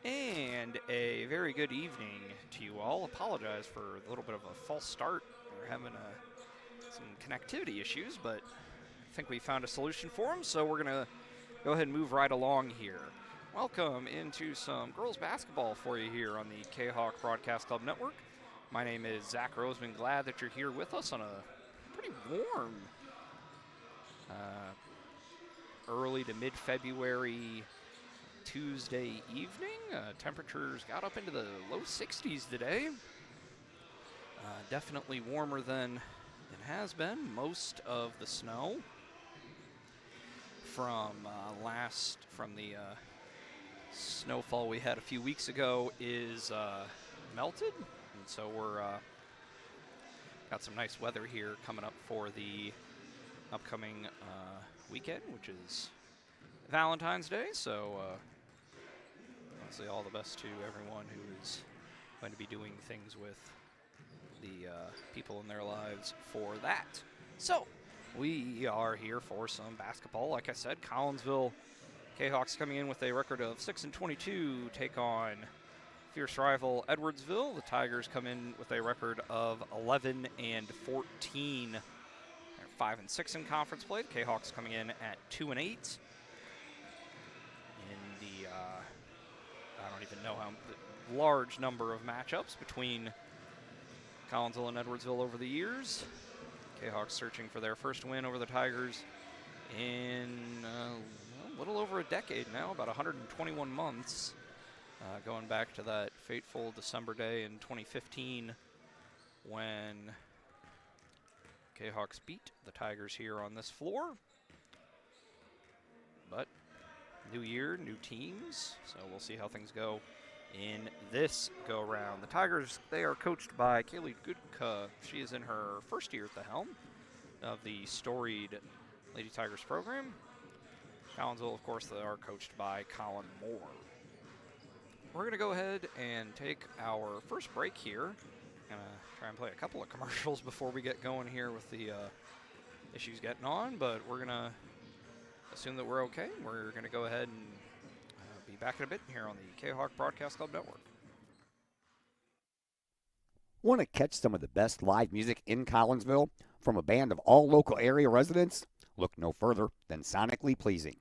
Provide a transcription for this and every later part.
And a very good evening to you all. Apologize for a little bit of a false start. We're having some connectivity issues, but I think we found a solution for them, so we're going to go ahead and move right along here. Welcome into some girls basketball for you here on the Kahok Broadcast Club Network. My name is Zach Roseman. Glad that you're here with us on a pretty warm early to mid-February Tuesday evening. Temperatures got up into the low 60s today. Definitely warmer than it has been. Most of the snow from the snowfall we had a few weeks ago is melted, and so we're got some nice weather here coming up for the upcoming weekend, which is Valentine's Day. So honestly, all the best to everyone who is going to be doing things with the people in their lives for that. So we are here for some basketball. Like I said, Collinsville Kahawks coming in with a record of 6-22, take on fierce rival Edwardsville. The Tigers come in with a record of 11-14. They're 5-6 in conference play. The Kahawks coming in at 2-8. In the I don't even know how large number of matchups between Collinsville and Edwardsville over the years. Kahawks searching for their first win over the Tigers in a little over a decade now, about 121 months, going back to that fateful December day in 2015 when Kahawks beat the Tigers here on this floor. But new year, new teams, so we'll see how things go in this go-round. The Tigers, they are coached by Kaylee Goodka. She is in her first year at the helm of the storied Lady Tigers program. Collinsville, of course, they are coached by Colin Moore. We're going to go ahead and take our first break here. Going to try and play a couple of commercials before we get going here with the issues getting on, but we're going to assume that we're okay. We're going to go ahead and be back in a bit here on the Kahawk Broadcast Club Network. Want to catch some of the best live music in Collinsville from a band of all local area residents? Look no further than Sonically Pleasing.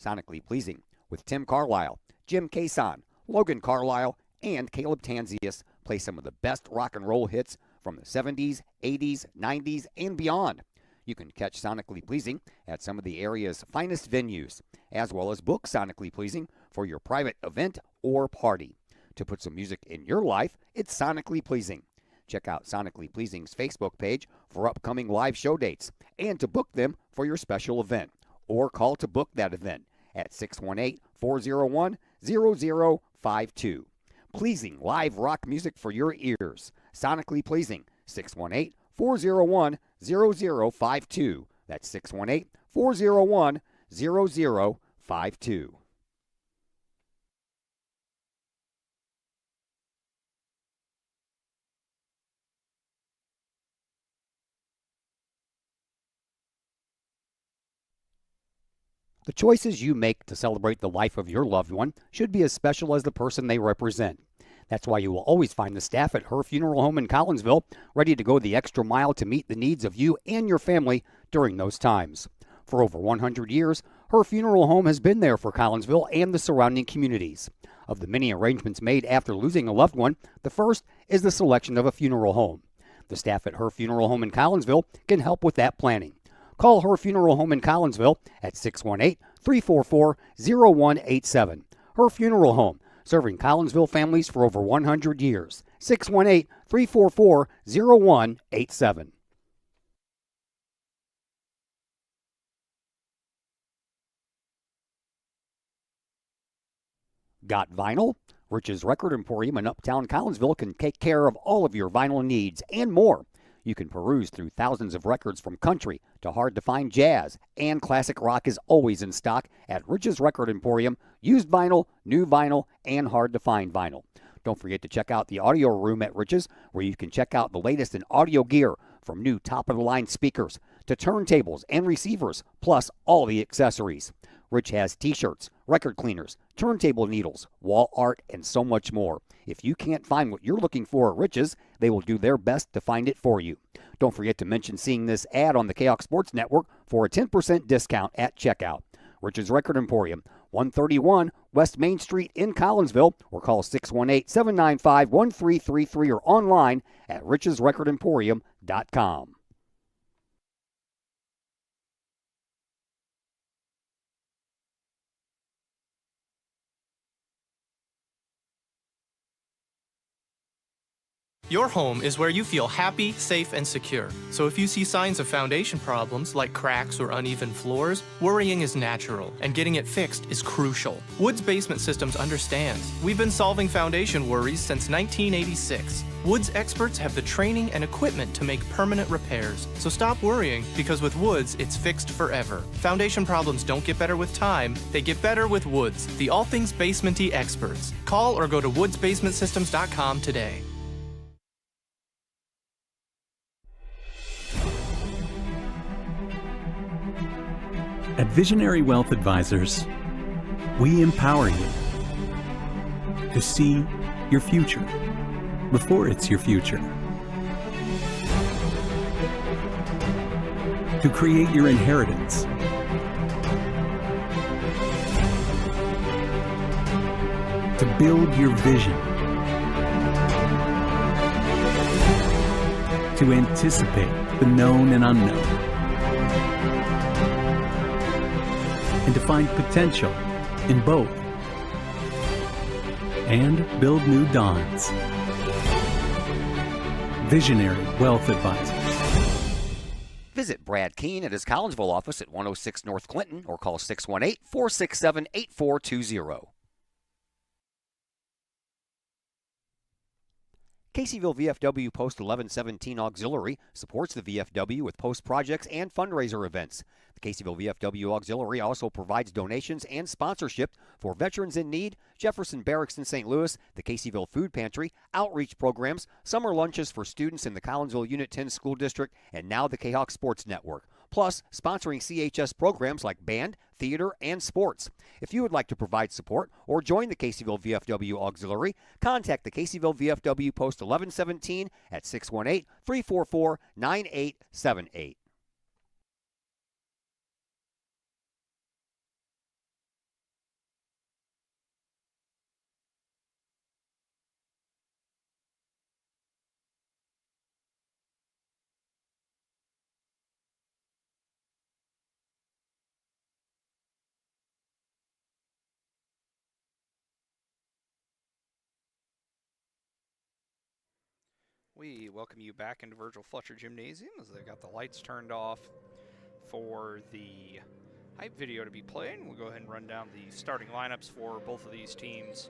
Sonically Pleasing with Tim Carlisle, Jim Cason, Logan Carlisle, and Caleb Tanzius play some of the best rock and roll hits from the 70s, 80s, 90s, and beyond. You can catch Sonically Pleasing at some of the area's finest venues, as well as book Sonically Pleasing for your private event or party. To put some music in your life, it's Sonically Pleasing. Check out Sonically Pleasing's Facebook page for upcoming live show dates and to book them for your special event, or call to book that event at 618-401-0052. Pleasing live rock music for your ears. Sonically Pleasing, 618-401-0052. That's 618-401-0052. The choices you make to celebrate the life of your loved one should be as special as the person they represent. That's why you will always find the staff at Her Funeral Home in Collinsville ready to go the extra mile to meet the needs of you and your family during those times. For over 100 years, Her Funeral Home has been there for Collinsville and the surrounding communities. Of the many arrangements made after losing a loved one, the first is the selection of a funeral home. The staff at Her Funeral Home in Collinsville can help with that planning. Call Her Funeral Home in Collinsville at 618-344-0187. Her Funeral Home, serving Collinsville families for over 100 years. 618-344-0187. Got vinyl? Rich's Record Emporium in Uptown Collinsville can take care of all of your vinyl needs and more. You can peruse through thousands of records from country to hard-to-find jazz, and classic rock is always in stock at Rich's Record Emporium, used vinyl, new vinyl, and hard-to-find vinyl. Don't forget to check out the audio room at Rich's, where you can check out the latest in audio gear, from new top-of-the-line speakers to turntables and receivers, plus all the accessories. Rich has t-shirts, record cleaners, turntable needles, wall art, and so much more. If you can't find what you're looking for at Rich's, they will do their best to find it for you. Don't forget to mention seeing this ad on the Kahok Sports Network for a 10% discount at checkout. Rich's Record Emporium, 131 West Main Street in Collinsville, or call 618-795-1333 or online at richesrecordemporium.com. Your home is where you feel happy, safe, and secure. So if you see signs of foundation problems like cracks or uneven floors, worrying is natural, and getting it fixed is crucial. Woods Basement Systems understands. We've been solving foundation worries since 1986. Woods experts have the training and equipment to make permanent repairs. So stop worrying, because with Woods, it's fixed forever. Foundation problems don't get better with time, they get better with Woods, the all things basement-y experts. Call or go to woodsbasementsystems.com today. At Visionary Wealth Advisors, we empower you to see your future before it's your future, to create your inheritance, to build your vision, to anticipate the known and unknown, and to find potential in both, and build new dawns. Visionary Wealth Advisors. Visit Brad Keene at his Collinsville office at 106 North Clinton or call 618-467-8420. Caseyville VFW Post 1117 Auxiliary supports the VFW with post projects and fundraiser events. The Caseyville VFW Auxiliary also provides donations and sponsorship for Veterans in Need, Jefferson Barracks in St. Louis, the Caseyville Food Pantry, outreach programs, summer lunches for students in the Collinsville Unit 10 School District, and now the Kahok Sports Network. Plus, sponsoring CHS programs like band, theater, and sports. If you would like to provide support or join the Caseyville VFW Auxiliary, contact the Caseyville VFW Post 1117 at 618-344-9878. We welcome you back into Virgil Fletcher Gymnasium as they've got the lights turned off for the hype video to be played. We'll go ahead and run down the starting lineups for both of these teams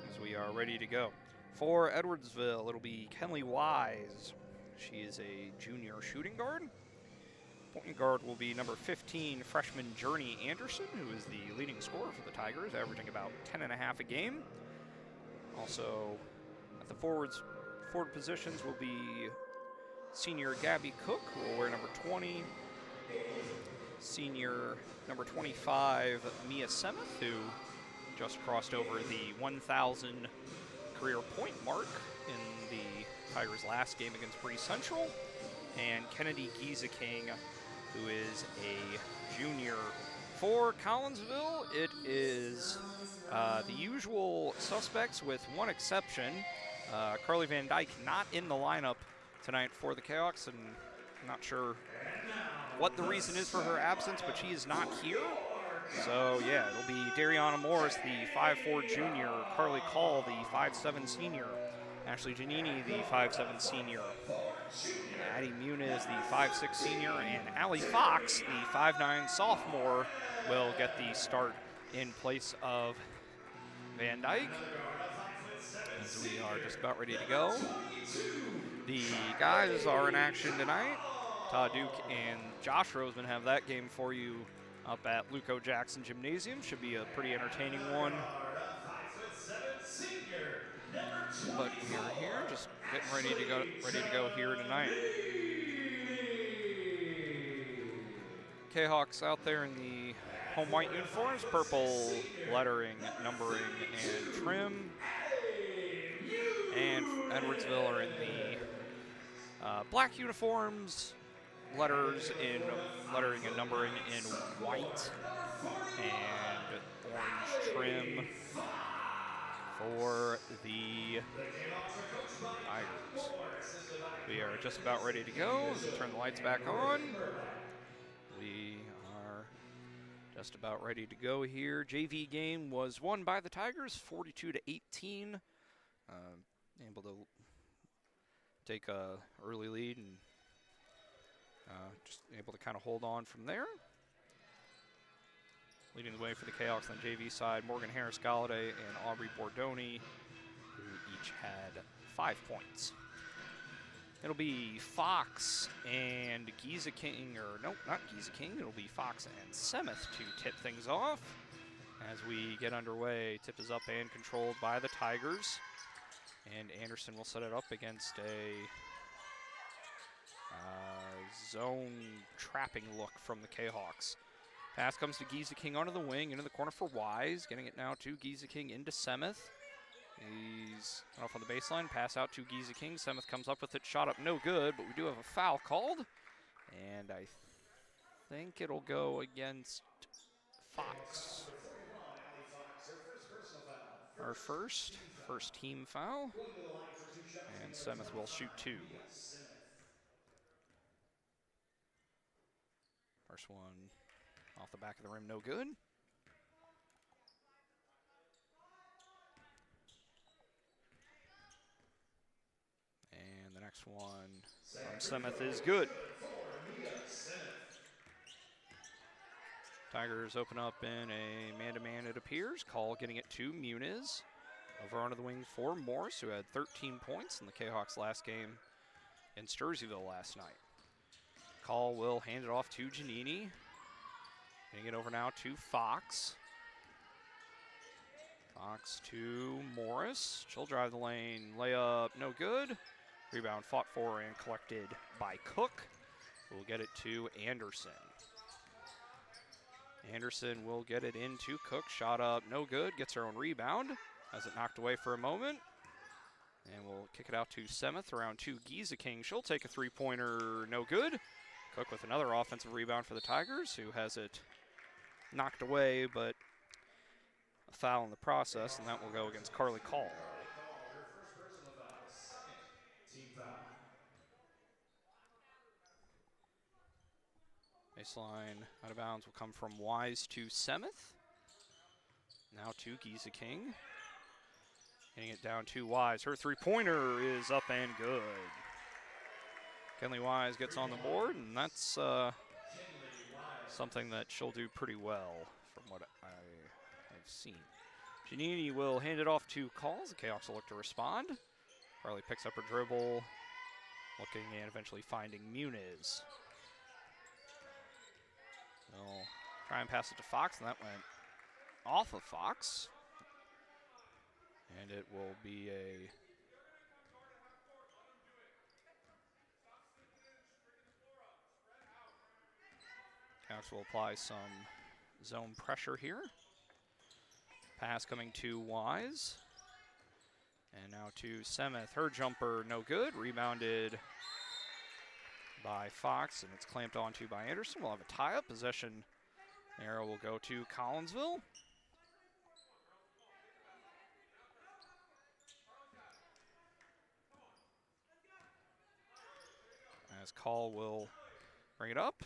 as we are ready to go. For Edwardsville, it'll be Kenley Wise. She is a junior shooting guard. Point guard will be number 15, freshman Journey Anderson, who is the leading scorer for the Tigers, averaging about 10.5 a game. Also, at the forward positions will be senior Gabby Cook, who will wear number 20. Senior number 25, Mia Semeth, who just crossed over the 1,000 career point mark in the Tigers' last game against Bree Central. And Kennedy Gieseking, who is a junior. For Collinsville, it is the usual suspects with one exception. Carly Van Dyke not in the lineup tonight for the Cahoks, and I'm not sure what the reason is for her absence, but she is not here. So yeah, it'll be Dariana Morris, the 5'4 junior, Carly Call, the 5'7 senior, Ashley Giannini, the 5'7 senior, Addie Muniz, the 5'6 senior, and Allie Fox, the 5'9 sophomore, will get the start in place of Van Dyke. As we are just about ready to go. The guys are in action tonight. Todd Duke and Josh Roseman have that game for you up at Luco Jackson Gymnasium. Should be a pretty entertaining one. But we're here, just getting ready to go here tonight. Kahawks out there in the home white uniforms, purple lettering, numbering, and trim. And Edwardsville are in the black uniforms, lettering and numbering in white and orange trim for the Tigers. We are just about ready to go. Turn the lights back on. We are just about ready to go here. JV game was won by the Tigers, 42-18. Able to take a early lead and just able to kind of hold on from there. Leading the way for the Cahoks on the JV side, Morgan Harris-Galladay and Aubrey Bordoni, who each had 5 points. It'll be Fox and Giza King, or no, not Giza King. It'll be Fox and Semeth to tip things off. As we get underway, tip is up and controlled by the Tigers. And Anderson will set it up against a zone trapping look from the Cahoks. Pass comes to Giza King onto the wing, into the corner for Wise. Getting it now to Giza King into Semeth. He's off on the baseline. Pass out to Giza King. Semeth comes up with it. Shot up, no good, but we do have a foul called. And I think it'll go against Fox. Our first team foul. And Semeth will shoot 2. First one off the back of the rim, no good. And the next one from Semeth is good. Tigers open up in a man-to-man, it appears. Call getting it to Muniz. Over onto the wing for Morris, who had 13 points in the Cahoks last game in Sturzyville last night. Call will hand it off to Giannini. Getting it over now to Fox. Fox to Morris. She'll drive the lane. Layup, no good. Rebound fought for and collected by Cook. We'll get it to Anderson. Anderson will get it into Cook. Shot up, no good. Gets her own rebound. Has it knocked away for a moment. And we'll kick it out to Semeth around to Giza King. She'll take a three-pointer, no good. Cook with another offensive rebound for the Tigers, who has it knocked away, but a foul in the process, and that will go against Carly Call. Baseline out of bounds will come from Wise to Semeth. Now to Giza King. Hitting it down to Wise. Her three-pointer is up and good. Kenley Wise gets on the board, and that's something that she'll do pretty well from what I have seen. Giannini will hand it off to Calls. The Cahoks will look to respond. Carly picks up her dribble, looking and eventually finding Muniz. They'll try and pass it to Fox, and that went off of Fox. And it will be a Canucks will apply some zone pressure here. Pass coming to Wise. And now to Semeth. Her jumper, no good. Rebounded by Fox, and it's clamped onto by Anderson. We'll have a tie-up. Possession arrow will go to Collinsville. As Call will bring it up.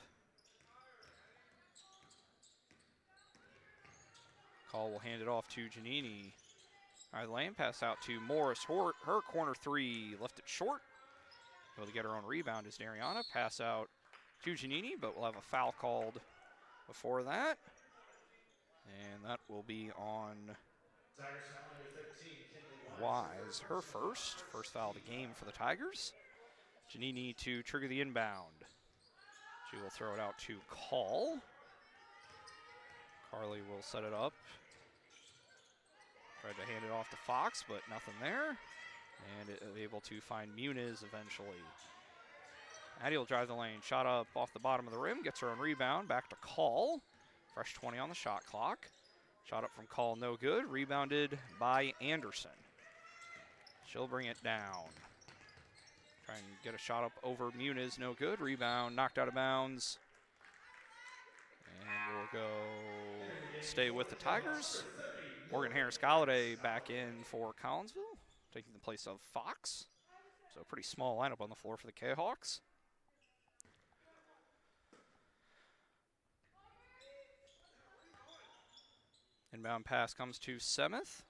Call will hand it off to Giannini. All right, lane pass out to Morris. Her corner three left it short. Able to get her own rebound is Dariana. Pass out to Giannini, but we'll have a foul called before that. And that will be on Wise. Her first foul of the game for the Tigers. Giannini to trigger the inbound. She will throw it out to Call. Carly will set it up. Tried to hand it off to Fox, but nothing there. And able to find Muniz eventually. Addie will drive the lane. Shot up off the bottom of the rim. Gets her own rebound. Back to Call. Fresh 20 on the shot clock. Shot up from Call, no good. Rebounded by Anderson. She'll bring it down. Try and get a shot up over Muniz, no good. Rebound knocked out of bounds. And we'll go stay with the Tigers. Morgan Harris-Galladay back in for Collinsville, taking the place of Fox. So a pretty small lineup on the floor for the Kahawks. Inbound pass comes to Semeth.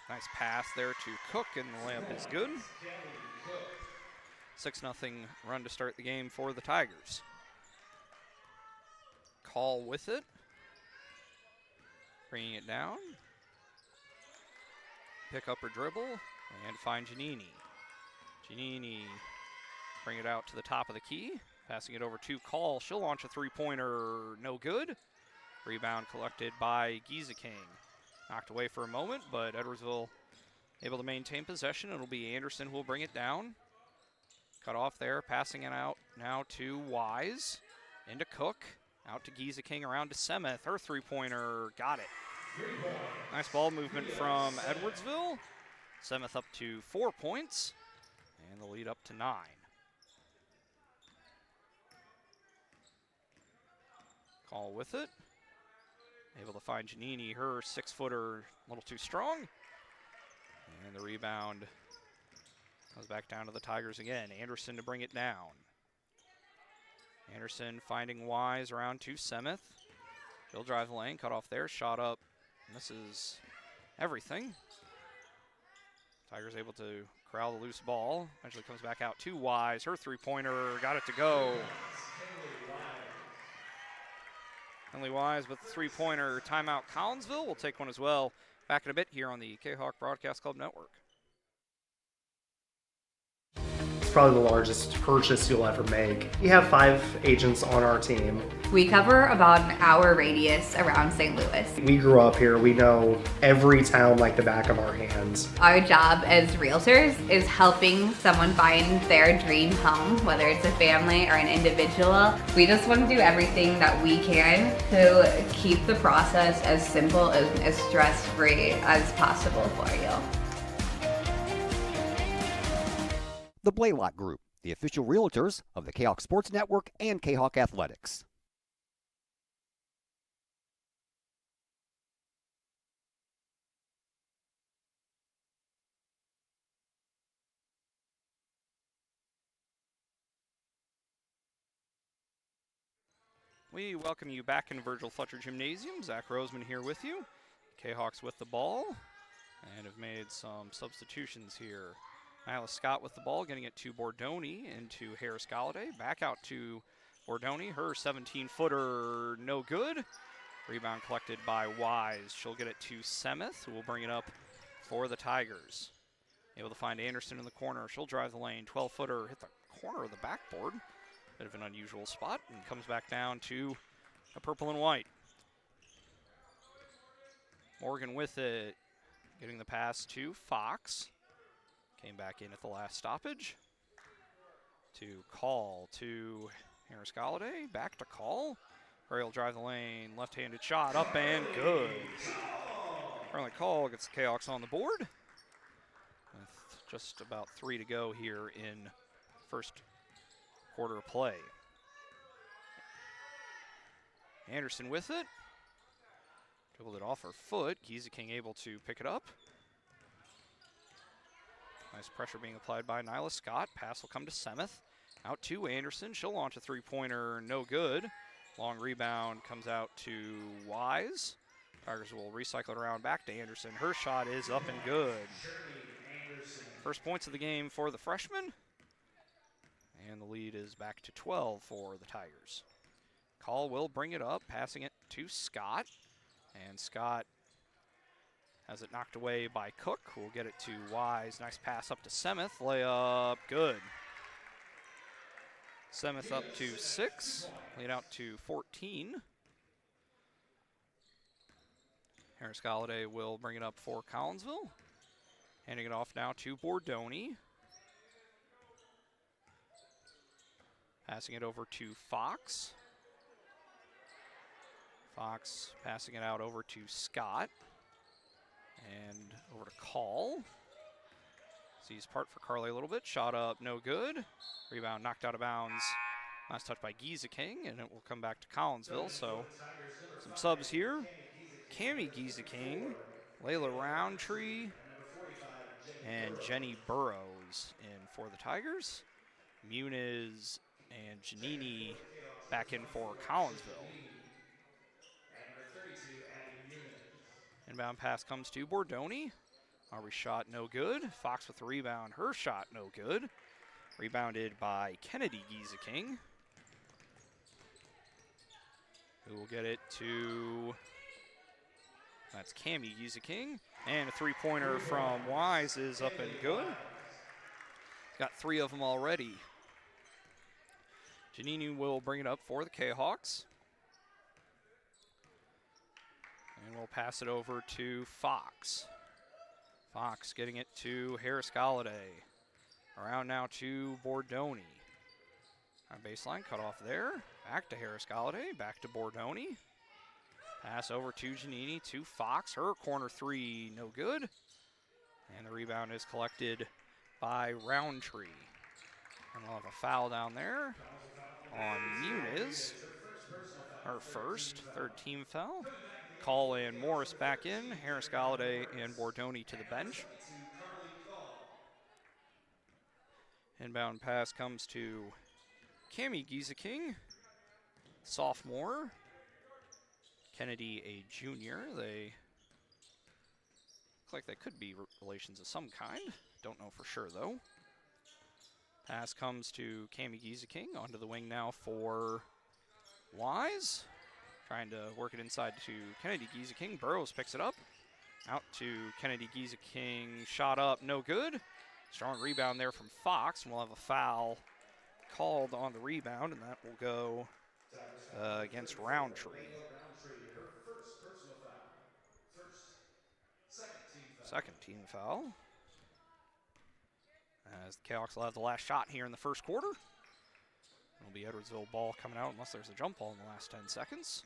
Nice pass there to Cook, and the layup is good. 6-0 run to start the game for the Tigers. Call with it. Bringing it down. Pick up her dribble and find Giannini. Giannini bring it out to the top of the key. Passing it over to Call. She'll launch a three-pointer, no good. Rebound collected by Gieseking. Knocked away for a moment, but Edwardsville able to maintain possession. It'll be Anderson who will bring it down. Cut off there, passing it out now to Wise. Into Cook. Out to Gieseking, around to Semeth. Her three-pointer, got it. Nice ball movement from Edwardsville. Semeth up to 4 points, and the lead up to 9. Call with it. Able to find Giannini, her 6-footer, a little too strong. And the rebound goes back down to the Tigers again. Anderson to bring it down. Anderson finding Wise around to Semeth. She'll drive the lane, cut off there, shot up. Misses everything. Tigers able to corral the loose ball. Eventually comes back out to Wise. Her three-pointer got it to go. Emily Wise with the three-pointer. Timeout Collinsville. We'll take one as well. Back in a bit here on the Kahok Broadcast Club Network. It's probably the largest purchase you'll ever make. We have 5 agents on our team. We cover about an hour radius around St. Louis. We grew up here. We know every town like the back of our hands. Our job as realtors is helping someone find their dream home, whether it's a family or an individual. We just want to do everything that we can to keep the process as simple and as stress-free as possible for you. The Blaylock Group, the official realtors of the Kahok Sports Network and Kahok Athletics. We welcome you back in Virgil Fletcher Gymnasium. Zach Roseman here with you. Kahawks with the ball and have made some substitutions here. Nyla Scott with the ball, getting it to Bordoni into Harris-Galladay. Back out to Bordoni. Her 17-footer, no good. Rebound collected by Wise. She'll get it to Semeth, who will bring it up for the Tigers. Able to find Anderson in the corner. She'll drive the lane. 12-footer, hit the corner of the backboard. Bit of an unusual spot, and comes back down to a purple and white. Morgan with it, getting the pass to Fox. Came back in at the last stoppage. To Call, to Harris-Galladay, back to Call. Gray will drive the lane, left-handed shot, up and good. Friendly Call gets the Kahawks on the board. With just about 3 to go here in first quarter of play. Anderson with it. Dribbled it off her foot. Gieseking able to pick it up. Nice pressure being applied by Nyla Scott. Pass will come to Semeth. Out to Anderson. She'll launch a three-pointer, no good. Long rebound comes out to Wise. Tigers will recycle it around back to Anderson. Her shot is up and good. First points of the game for the freshman. And the lead is back to 12 for the Tigers. Call will bring it up, passing it to Scott. And Scott has it knocked away by Cook, who will get it to Wise. Nice pass up to Semeth. Layup, good. Semeth up to 6, lead out to 14. Harris-Galladay will bring it up for Collinsville. Handing it off now to Bordoni. Passing it over to Fox. Fox passing it out over to Scott. And over to Call. Sees part for Carly a little bit. Shot up, no good. Rebound knocked out of bounds. Last touch by Giza King, and it will come back to Collinsville. So some subs here. Cami Giza King, Layla Roundtree, and Jenny Burrows in for the Tigers. Muniz and Janini back in for Collinsville. Inbound pass comes to Bordoni. Aubrey shot no good. Fox with the rebound. Her shot no good. Rebounded by Kennedy Giza King, who will get it to, that's Cami Giza King. And a three-pointer from Wise is up and good. Got 3 of them already. Janini will bring it up for the Kahawks. And we'll pass it over to Fox. Fox getting it to Harris Galladay. Around now to Bordoni. On baseline, cut off there. Back to Harris Galladay, back to Bordoni. Pass over to Janini, to Fox. Her corner 3, no good. And the rebound is collected by Roundtree. And we'll have a foul down there on Muniz. Her first, 3rd team foul. Call and Morris back in. Harris Galladay and Bordoni to the bench. Inbound pass comes to Cami Giza King, sophomore. Kennedy, a junior. They look like they could be relations of some kind. Don't know for sure, though. Pass comes to Cami Giza King. Onto the wing now for Wise. Trying to work it inside to Kennedy Giza King. Burrows picks it up. Out to Kennedy Giza King. Shot up, no good. Strong rebound there from Fox, and we'll have a foul called on the rebound, and that will go against Roundtree. Second team foul. As the Kahawks will have the last shot here in the first quarter. It'll be Edwardsville ball coming out unless there's a jump ball in the last 10 seconds.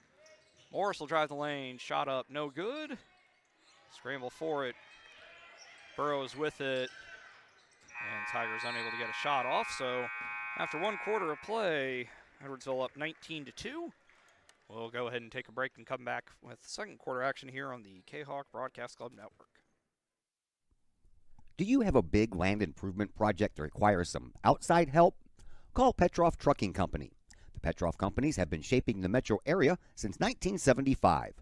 Morris will drive the lane. Shot up, no good. Scramble for it. Burrows with it. And Tigers unable to get a shot off. So after 1 quarter of play, Edwardsville up 19-2. We'll go ahead and take a break and come back with second quarter action here on the Kahok Broadcast Club Network. Do you have a big land improvement project that requires some outside help? Call Petroff Trucking Company. The Petroff Companies have been shaping the metro area since 1975.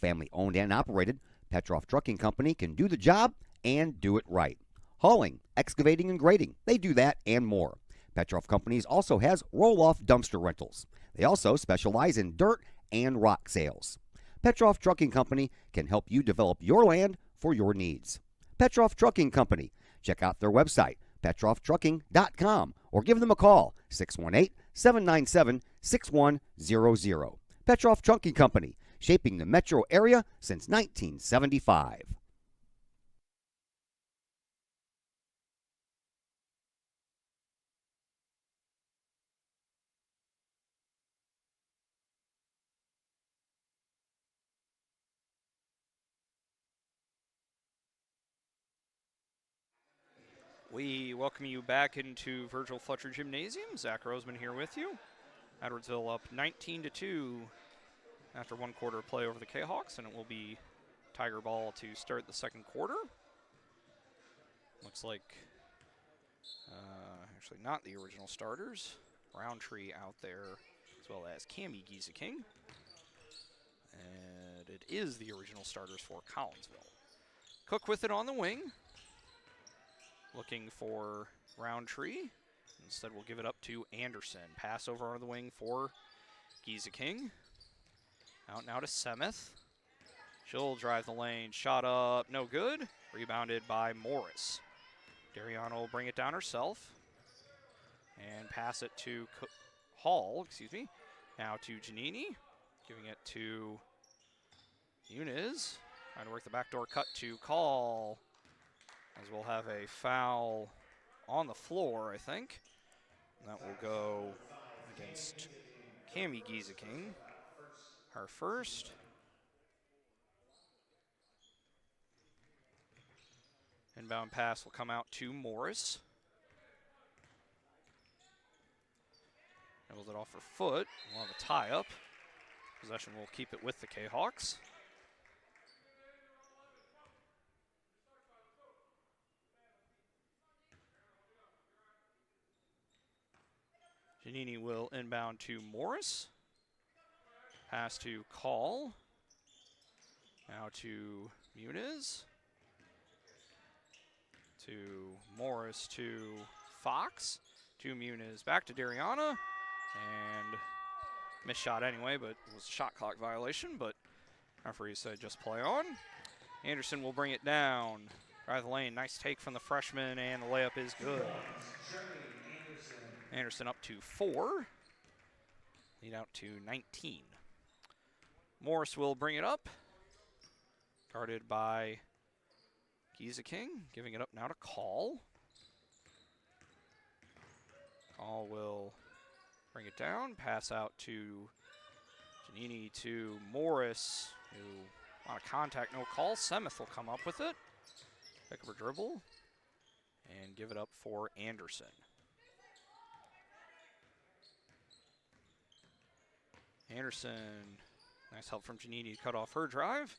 Family owned and operated, Petroff Trucking Company can do the job and do it right. Hauling, excavating, and grading, they do that and more. Petroff Companies also has roll-off dumpster rentals. They also specialize in dirt and rock sales. Petroff Trucking Company can help you develop your land for your needs. Petroff Trucking Company. Check out their website, petrofftrucking.com, or give them a call, 618-797-6100. Petroff Trucking Company, shaping the metro area since 1975. We welcome you back into Virgil Fletcher Gymnasium. Zach Roseman here with you. Edwardsville up 19-2 after 1 quarter of play over the Kahawks, and it will be Tiger ball to start the second quarter. Looks like actually not the original starters. Roundtree out there, as well as Cami Giza King. And it is the original starters for Collinsville. Cook with it on the wing. Looking for Roundtree. Instead, we'll give it up to Anderson. Pass over on the wing for Giza King. Out now to Semeth. She'll drive the lane. Shot up, no good. Rebounded by Morris. Dariana will bring it down herself. And pass it to Hall, Now to Giannini. Giving it to Muniz. Trying to work the backdoor cut to Call. As we'll have a foul on the floor, I think. And that will go against Cami Giza King. Her first. Inbound pass will come out to Morris. Dribbles it off her foot. We'll have a tie-up. Possession will keep it with the Kahawks. Giannini will inbound to Morris. Pass to Call. Now to Muniz. To Morris to Fox. To Muniz. Back to Dariana. And missed shot anyway, but it was a shot clock violation. But referee said just play on. Anderson will bring it down. Drive the lane. Nice take from the freshman, and the layup is good. Anderson up to 4. Lead out to 19. Morris will bring it up. Guarded by Giza King. Giving it up now to Call. Call will bring it down. Pass out to Giannini to Morris, who on a contact, no call. Semeth will come up with it. Pick up a dribble and give it up for Anderson. Anderson, nice help from Giannini to cut off her drive.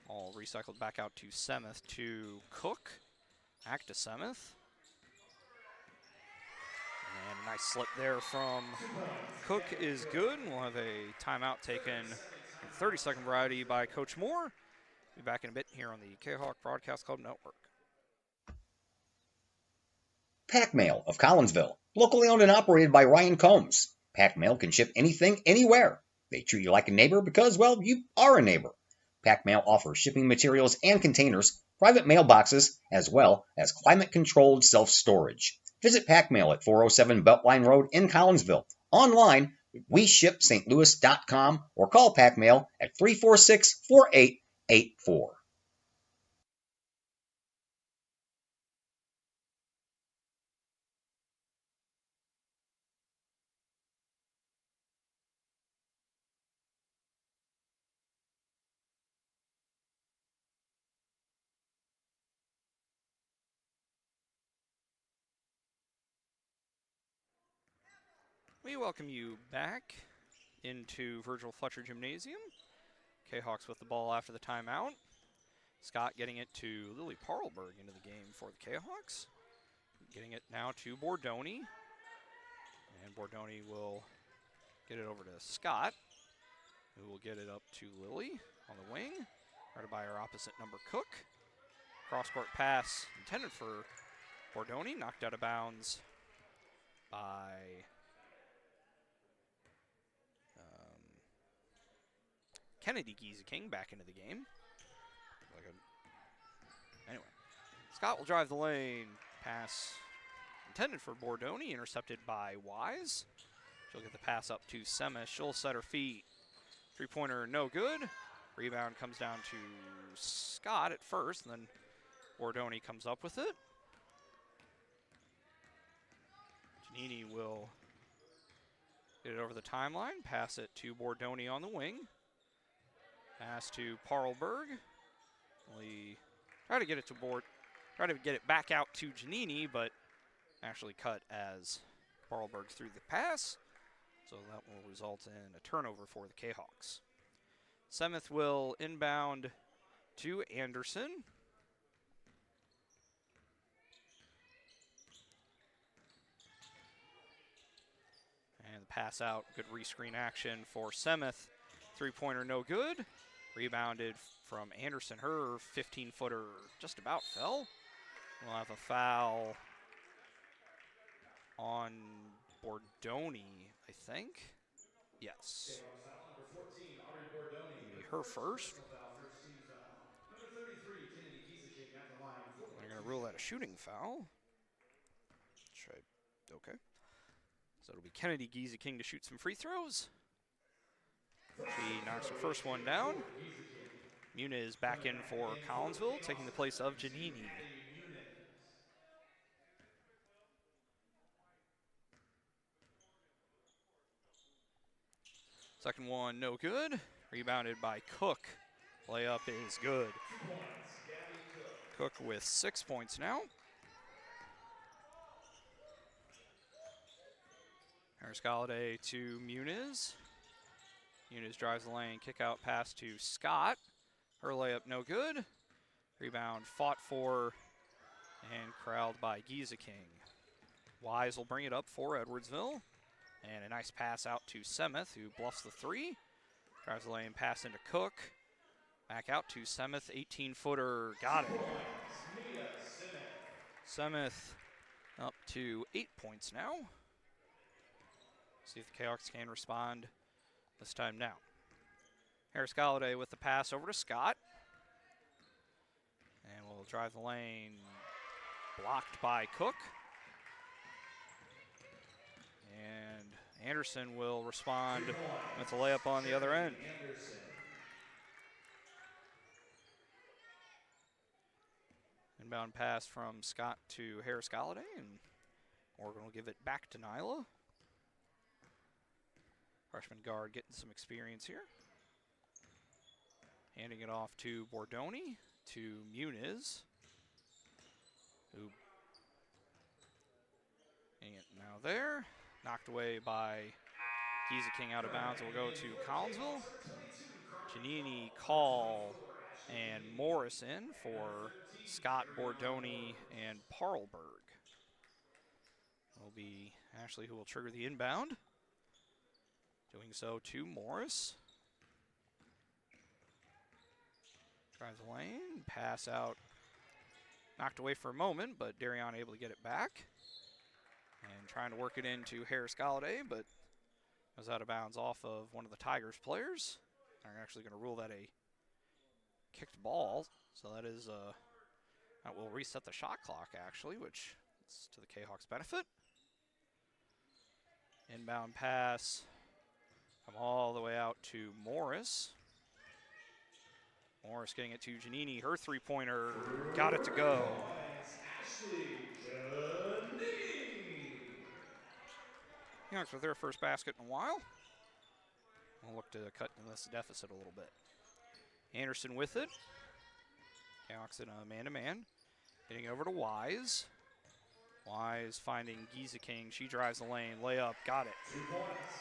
All recycled back out to Semeth to Cook. Back to Semeth. And a nice slip there from Cook is good. We'll have a timeout taken in 30-second variety by Coach Moore. Be back in a bit here on the Kahok Broadcast Club Network. Pack Mail of Collinsville, locally owned and operated by Ryan Combs. Pack Mail can ship anything, anywhere. They treat you like a neighbor because, well, you are a neighbor. Pack Mail offers shipping materials and containers, private mailboxes, as well as climate-controlled self-storage. Visit Pack Mail at 407 Beltline Road in Collinsville. Online, WeShipSt.Louis.com or call Pack Mail at 346-4884. We welcome you back into Virgil Fletcher Gymnasium. Kahawks with the ball after the timeout. Scott getting it to Lily Parlberg into the game for the Kahawks. Getting it now to Bordoni. And Bordoni will get it over to Scott, who will get it up to Lily on the wing. Guarded by our opposite number, Cook. Cross-court pass intended for Bordoni. Knocked out of bounds by Kennedy Giza King back into the game. Anyway, Scott will drive the lane. Pass intended for Bordoni, intercepted by Wise. She'll get the pass up to Semes. She'll set her feet. Three-pointer, no good. Rebound comes down to Scott at first, and then Bordoni comes up with it. Giannini will get it over the timeline. Pass it to Bordoni on the wing. Pass to Parlberg. We try to get it back out to Giannini, but actually cut as Parlberg threw the pass. So that will result in a turnover for the Kahawks. Semeth will inbound to Anderson. And the pass out, good rescreen action for Semeth. Three-pointer, no good. Rebounded from Anderson. Her 15-footer just about fell. We'll have a foul on Bordoni, I think. Yes. Maybe her first. They're going to rule that a shooting foul. Okay. So it'll be Kennedy Giza King to shoot some free throws. She knocks her first one down. Muniz is back in for Collinsville, taking the place of Giannini. Second one, no good. Rebounded by Cook. Layup is good. Cook with 6 points now. Harris Galladay to Muniz. Muniz drives the lane, kick out pass to Scott. Her layup no good. Rebound fought for and corralled by Giza King. Wise will bring it up for Edwardsville. And a nice pass out to Semeth, who bluffs the three. Drives the lane, pass into Cook. Back out to Semeth, 18-footer, got it. Semeth up to 8 points now. See if the Kahawks can respond this time now. Harris Galladay with the pass over to Scott. And we'll drive the lane, blocked by Cook. And Anderson will respond with a layup on the other end. Inbound pass from Scott to Harris Galladay, and Morgan will give it back to Nyla. Freshman guard getting some experience here. Handing it off to Bordoni, to Muniz, who now there. Knocked away by Giza King out of bounds. We'll go to Collinsville. Giannini, Call, and Morrison for Scott, Bordoni, and Parlberg. Will be Ashley who will trigger the inbound. Doing so to Morris. Drives the lane, pass out. Knocked away for a moment, but Darion able to get it back. And trying to work it into Harris Galladay, but was out of bounds off of one of the Tigers players. They're actually going to rule that a kicked ball, so that is that will reset the shot clock actually, which is to the Kahawks' benefit. Inbound pass, come all the way out to Morris. Morris getting it to Giannini, her three-pointer, got it to go. Kahawks with their first basket in a while. We'll look to cut this deficit a little bit. Anderson with it. Kahawks in a man-to-man. Getting over to Wise. Wise finding Giza King. She drives the lane. Layup. Got it. 2 points.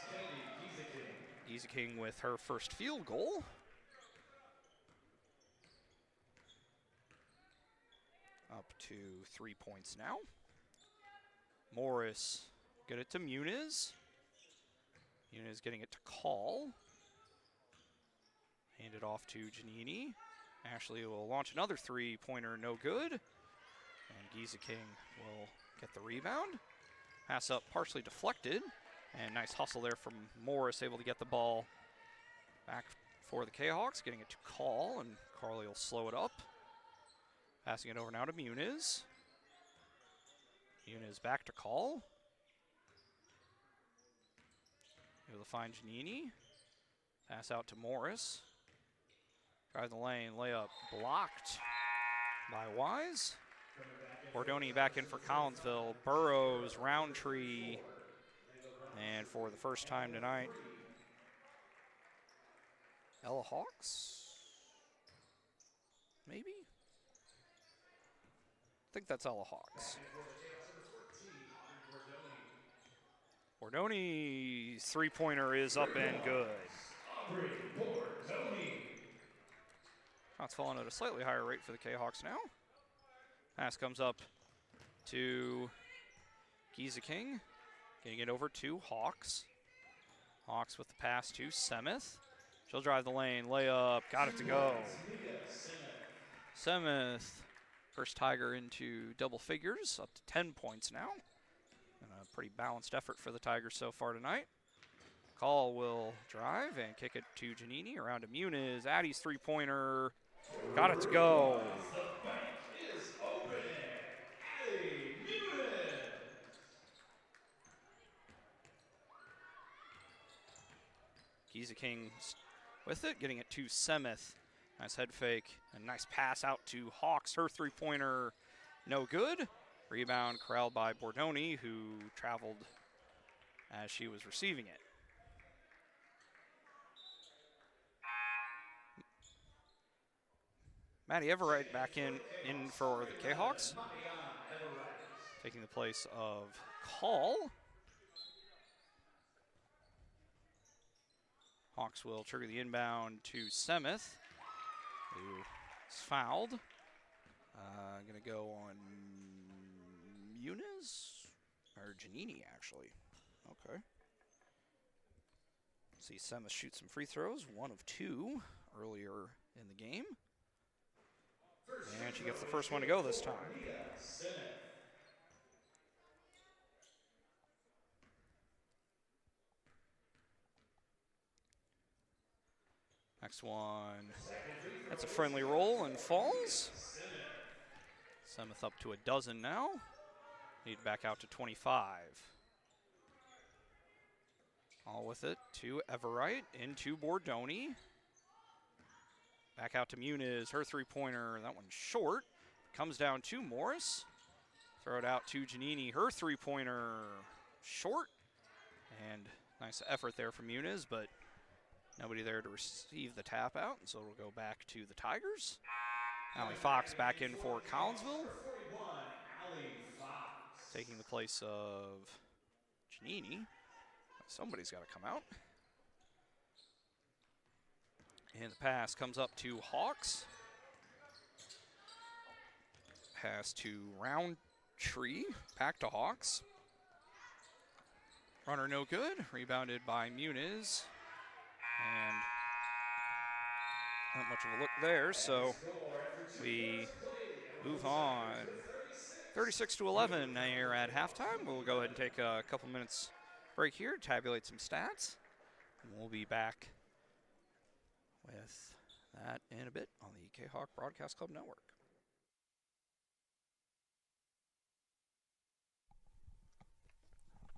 Giza King with her first field goal. Up to 3 points now. Morris get it to Muniz. Muniz getting it to Call. Hand it off to Giannini. Ashley will launch another three-pointer, no good. And Giza King will get the rebound. Pass up partially deflected. And nice hustle there from Morris, able to get the ball back for the Kahawks. Getting it to Call, and Carly will slow it up. Passing it over now to Muniz. Muniz back to Call. Able to find Giannini. Pass out to Morris. Drive the lane, layup blocked by Wise. Bordoni back in for Collinsville. Burrows, Roundtree, and for the first time tonight, Ella Hawks, maybe? I think that's Ella Hawks. Bordoni's three-pointer is up and good. It's falling at a slightly higher rate for the Kahawks now. Pass comes up to Giza King. Getting it over to Hawks. Hawks with the pass to Semeth. She'll drive the lane, layup, got it to go. Semeth, first Tiger into double figures, up to 10 points now. And a pretty balanced effort for the Tigers so far tonight. Call will drive and kick it to Giannini, around to Muniz. Addie's three-pointer, got it to go. Giza King with it, getting it to Semeth. Nice head fake, and nice pass out to Hawks. Her three-pointer, no good. Rebound corralled by Bordoni, who traveled as she was receiving it. Maddie Everett back in for the Kahawks. Taking the place of Call. Hawks will trigger the inbound to Semeth, who is fouled. Going to go on Muniz, or Giannini, actually. Okay. See Semeth shoot some free throws, 1 of 2 earlier in the game. And she gets the first one to go this time. Next one, that's a friendly roll and falls. Semeth up to a dozen now. Need back out to 25. All with it to Everett, into Bordoni. Back out to Muniz, her three-pointer, that one's short. Comes down to Morris. Throw it out to Giannini, her three-pointer, short. And nice effort there from Muniz, but nobody there to receive the tap out, and so it'll go back to the Tigers. Allie Fox back in for Collinsville. Taking the place of Giannini. Somebody's got to come out. And the pass comes up to Hawks. Pass to Roundtree, back to Hawks. Runner no good, rebounded by Muniz. And not much of a look there, so we move on. 36-11 here at halftime. We'll go ahead and take a couple minutes break here, tabulate some stats, and we'll be back with that in a bit on the Kahok Broadcast Club Network.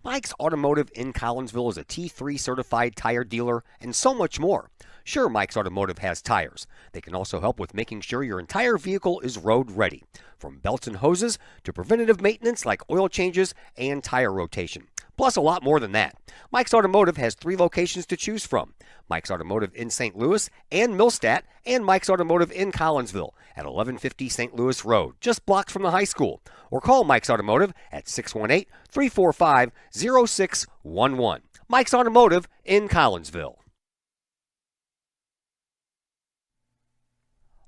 Mike's Automotive in Collinsville is a T3 certified tire dealer and so much more. Sure, Mike's Automotive has tires. They can also help with making sure your entire vehicle is road ready, from belts and hoses to preventative maintenance like oil changes and tire rotation. Plus a lot more than that. Mike's Automotive has 3 locations to choose from. Mike's Automotive in St. Louis and Millstadt, and Mike's Automotive in Collinsville at 1150 St. Louis Road, just blocks from the high school. Or call Mike's Automotive at 618-345-0611. Mike's Automotive in Collinsville.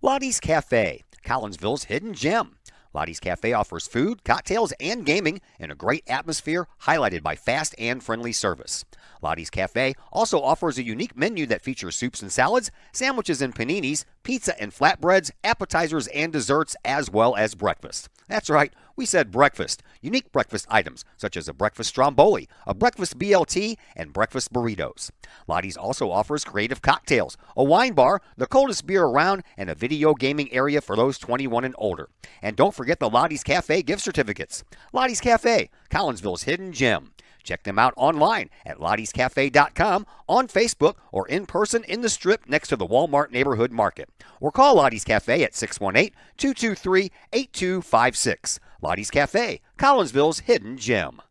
Lottie's Cafe, Collinsville's hidden gem. Lottie's Cafe offers food, cocktails, and gaming in a great atmosphere highlighted by fast and friendly service. Lottie's Cafe also offers a unique menu that features soups and salads, sandwiches and paninis, pizza and flatbreads, appetizers and desserts, as well as breakfast. That's right, we said breakfast. Unique breakfast items such as a breakfast stromboli, a breakfast BLT, and breakfast burritos. Lottie's also offers creative cocktails, a wine bar, the coldest beer around, and a video gaming area for those 21 and older. And don't forget the Lottie's Cafe gift certificates. Lottie's Cafe, Collinsville's hidden gem. Check them out online at lottiescafe.com, on Facebook, or in person in the Strip next to the Walmart Neighborhood Market. Or call Lottie's Cafe at 618-223-8256. Lottie's Cafe, Collinsville's hidden gem.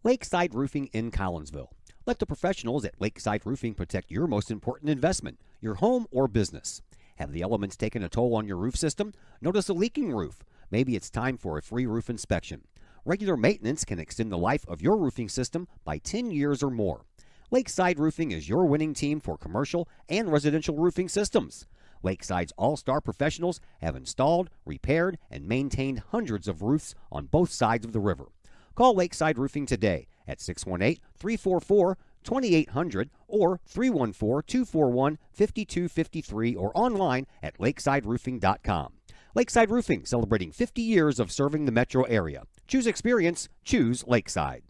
Lakeside Roofing in Collinsville. Let the professionals at Lakeside Roofing protect your most important investment, your home or business. Have the elements taken a toll on your roof system? Notice a leaking roof? Maybe it's time for a free roof inspection. Regular maintenance can extend the life of your roofing system by 10 years or more. Lakeside Roofing is your winning team for commercial and residential roofing systems. Lakeside's all-star professionals have installed, repaired, and maintained hundreds of roofs on both sides of the river. Call Lakeside Roofing today at 618-344-2800 or 314-241-5253 or online at lakesideroofing.com. Lakeside Roofing, celebrating 50 years of serving the metro area. Choose experience, choose Lakeside.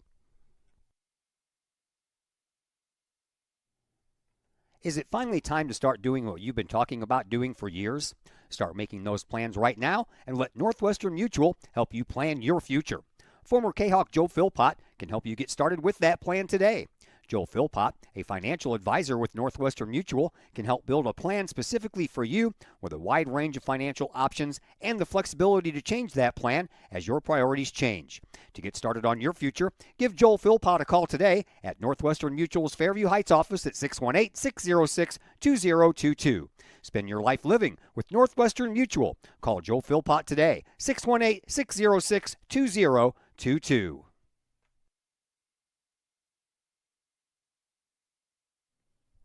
Is it finally time to start doing what you've been talking about doing for years? Start making those plans right now and let Northwestern Mutual help you plan your future. Former Kahok Joe Philpott can help you get started with that plan today. Joel Philpott, a financial advisor with Northwestern Mutual, can help build a plan specifically for you with a wide range of financial options and the flexibility to change that plan as your priorities change. To get started on your future, give Joel Philpott a call today at Northwestern Mutual's Fairview Heights office at 618-606-2022. Spend your life living with Northwestern Mutual. Call Joel Philpott today, 618-606-2022.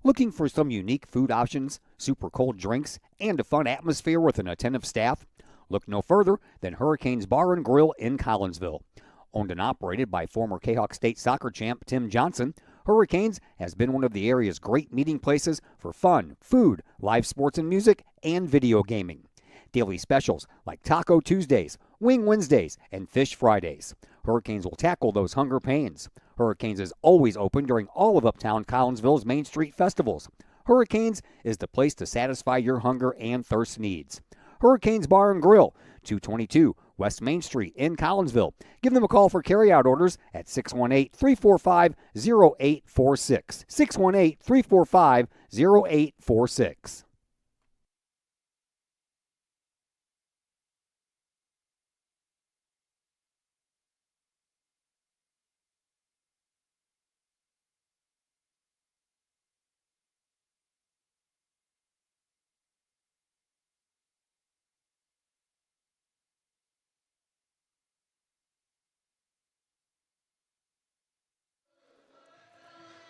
Looking for some unique food options, super cold drinks, and a fun atmosphere with an attentive staff? Look no further than Hurricanes Bar and Grill in Collinsville. Owned and operated by former Kahok State soccer champ Tim Johnson, Hurricanes has been one of the area's great meeting places for fun, food, live sports and music, and video gaming. Daily specials like Taco Tuesdays, Wing Wednesdays, and Fish Fridays. Hurricanes will tackle those hunger pains. Hurricanes is always open during all of Uptown Collinsville's Main Street festivals. Hurricanes is the place to satisfy your hunger and thirst needs. Hurricanes Bar and Grill, 222 West Main Street in Collinsville. Give them a call for carryout orders at 618-345-0846. 618-345-0846.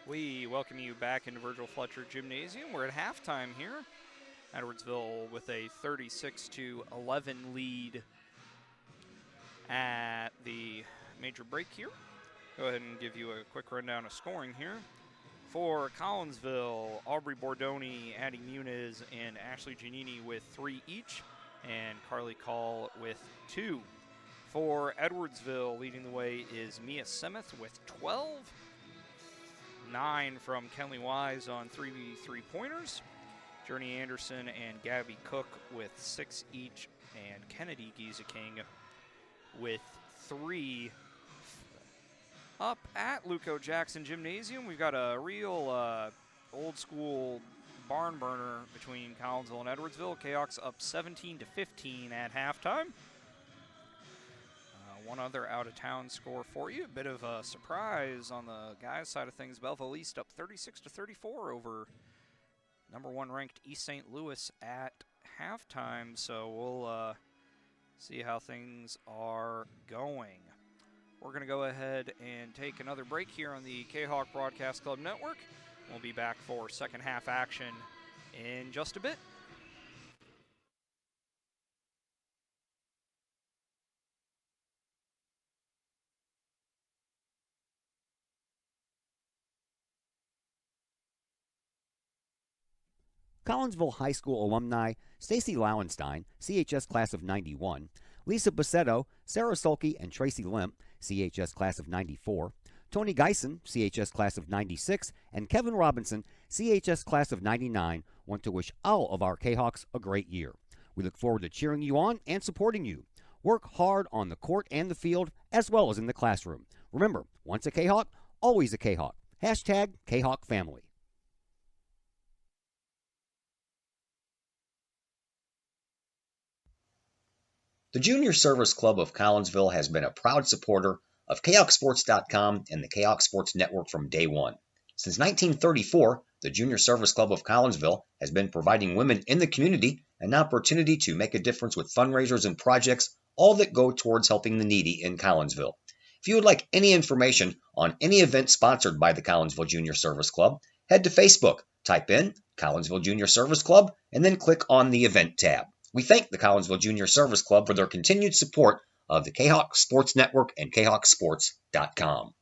We welcome you back into Virgil Fletcher Gymnasium. We're at halftime here. Edwardsville with a 36-11 lead at the major break here. Go ahead and give you a quick rundown of scoring here. For Collinsville, Aubrey Bordoni, Addie Muniz, and Ashley Giannini with 3 each, and Carly Call with 2. For Edwardsville, leading the way is Mia Semeth with 12. 9 from Kenley Wise on 3 3-pointers. Journey Anderson and Gabby Cook with 6 each, and Kennedy Gieseking with 3. Up at Luco Jackson Gymnasium, we've got a real old school barn burner between Collinsville and Edwardsville. Kahoks up 17-15 at halftime. One other out-of-town score for you. A bit of a surprise on the guys' side of things. Belleville East up 36-34 over number 1 ranked East St. Louis at halftime. So we'll see how things are going. We're going to go ahead and take another break here on the Kahok Broadcast Club Network. We'll be back for second half action in just a bit. Collinsville High School alumni Stacy Lauenstein, CHS class of 91, Lisa Bassetto, Sarah Sulke, and Tracy Limp, CHS class of 94, Tony Geisen, CHS class of 96, and Kevin Robinson, CHS class of 99, want to wish all of our Kahawks a great year. We look forward to cheering you on and supporting you. Work hard on the court and the field, as well as in the classroom. Remember, once a Kahawk, always a Kahawk. Hashtag Kahawk Family. The Junior Service Club of Collinsville has been a proud supporter of KahokSports.com and the Kahok Sports Network from day one. Since 1934, the Junior Service Club of Collinsville has been providing women in the community an opportunity to make a difference with fundraisers and projects, all that go towards helping the needy in Collinsville. If you would like any information on any event sponsored by the Collinsville Junior Service Club, head to Facebook, type in Collinsville Junior Service Club, and then click on the Event tab. We thank the Collinsville Junior Service Club for their continued support of the Kahok Sports Network and KahokSports.com.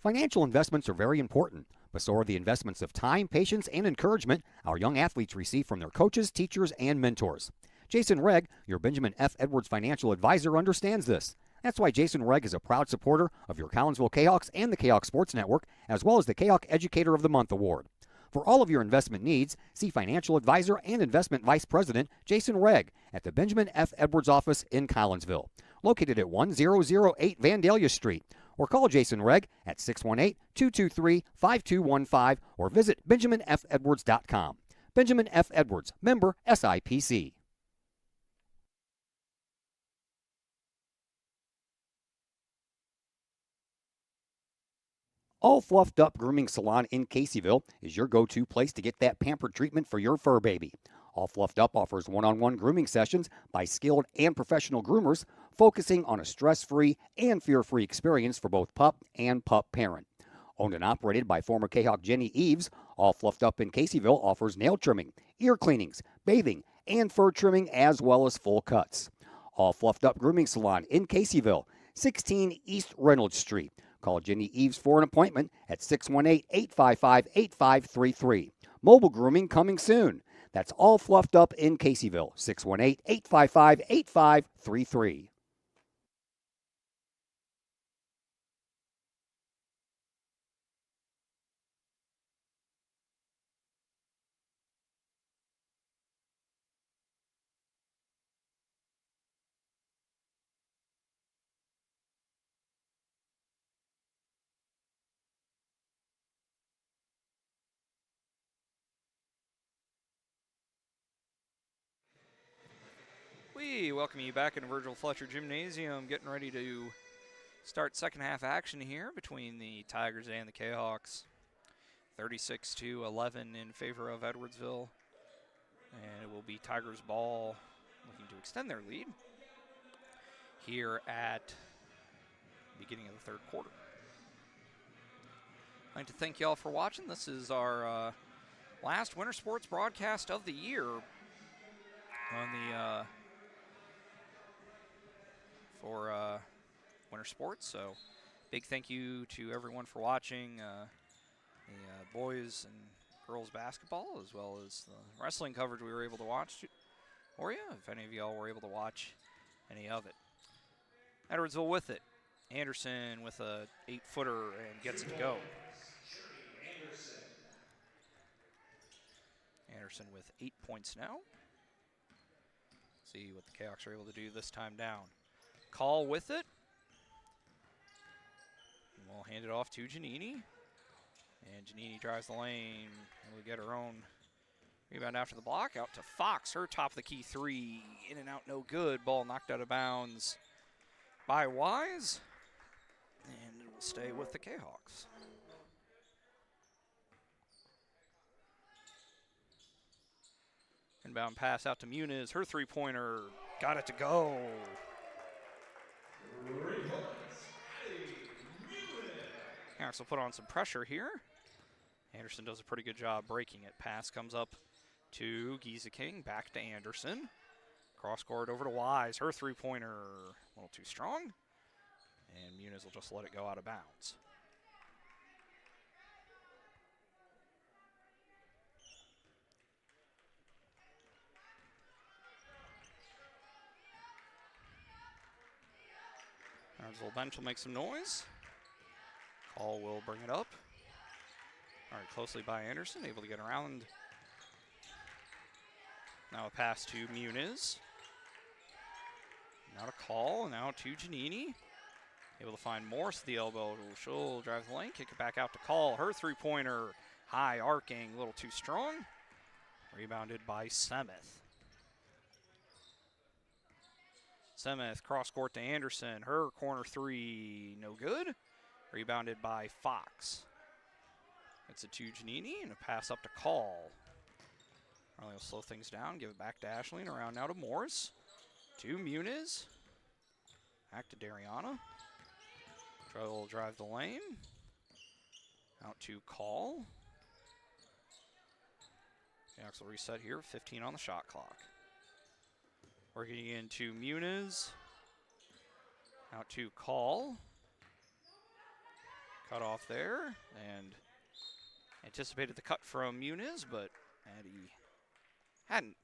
Financial investments are very important, But so are the investments of time, patience, and encouragement our young athletes receive from their coaches, teachers, and mentors. Jason Regg, your Benjamin F. Edwards financial advisor, understands this. That's why Jason Regg is a proud supporter of your Collinsville Kahawks and the Kahok Sports Network, as well as the Kahok Educator of the Month Award. For all of your investment needs, see financial advisor and investment vice president Jason Regg at the Benjamin F. Edwards office in Collinsville, located at 1008 Vandalia Street, or call Jason Regg at 618-223-5215 or visit benjaminfedwards.com. Benjamin F. Edwards, member SIPC. All Fluffed Up Grooming Salon in Caseyville is your go-to place to get that pampered treatment for your fur baby. All Fluffed Up offers one-on-one grooming sessions by skilled and professional groomers, focusing on a stress-free and fear-free experience for both pup and pup parent. Owned and operated by former Kahok Jenny Eves, All Fluffed Up in Caseyville offers nail trimming, ear cleanings, bathing, and fur trimming, as well as full cuts. All Fluffed Up Grooming Salon in Caseyville, 16 East Reynolds Street. Call Jenny Eves for an appointment at 618-855-8533. Mobile grooming coming soon. That's All Fluffed Up in Caseyville, 618-855-8533. We welcome you back into Virgil Fletcher Gymnasium, getting ready to start second half action here between the Tigers and the Kahawks. 36-11 in favor of Edwardsville, and it will be Tigers ball looking to extend their lead here at the beginning of the third quarter. I'd like to thank you all for watching. This is our last winter sports broadcast of the year on the for winter sports. So big thank you to everyone for watching the boys and girls basketball, as well as the wrestling coverage we were able to watch for you, if any of y'all were able to watch any of it. Edwardsville with it. Anderson with a 8-footer and gets it to go. Anderson with 8 points now. See what the Kahawks are able to do this time down. Call with it. And we'll hand it off to Giannini. And Giannini drives the lane. And we get her own rebound after the block. Out to Fox. Her top of the key three. In and out, no good. Ball knocked out of bounds by Wise. And it will stay with the Kahawks. Inbound pass out to Muniz. Her three-pointer got it to go. Kahawks will put on some pressure here. Anderson does a pretty good job breaking it. Pass comes up to Gieseking. Back to Anderson. Cross court over to Wise. Her three-pointer a little too strong. And Muniz will just let it go out of bounds. Edwardsville bench will make some noise. Call will bring it up. All right, closely by Anderson, able to get around. Now a pass to Muniz. Now to Call, now to Giannini. Able to find Morse at the elbow. She'll drive the lane, kick it back out to Call. Her three-pointer, high arcing, a little too strong. Rebounded by Semeth. Semeth cross court to Anderson. Her corner three, no good. Rebounded by Fox. It's a to Giannini and a pass up to Call. Riley will slow things down, give it back to Ashleen. Around now to Morse. To Muniz. Back to Dariana. Will drive the lane. Out to Call. Kahawks will reset here. 15 on the shot clock. Working into Muniz. Out to Call. Cut off there. And Anticipated the cut from Muniz, but he hadn't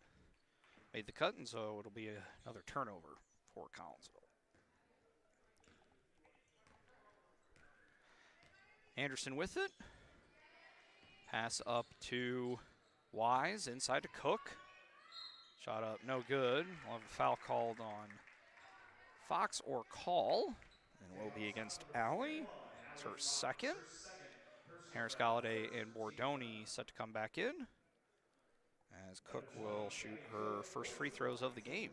made the cut, and so it'll be another turnover for Collinsville. Anderson with it. Pass up to Wise, inside to Cook. Shot up, no good. We'll have a foul called on Fox or Call, and will be against Alley. It's her second. Harris Galladay and Bordoni set to come back in, as Cook will shoot her first free throws of the game.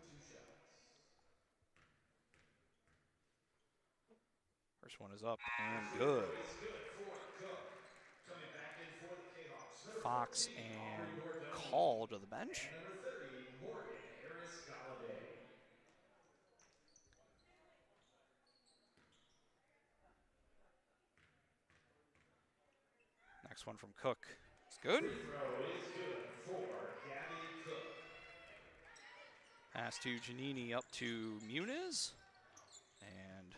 First one is up and good. Fox and Call to the bench. Next one from Cook. It's good. Pass to Giannini up to Muniz. And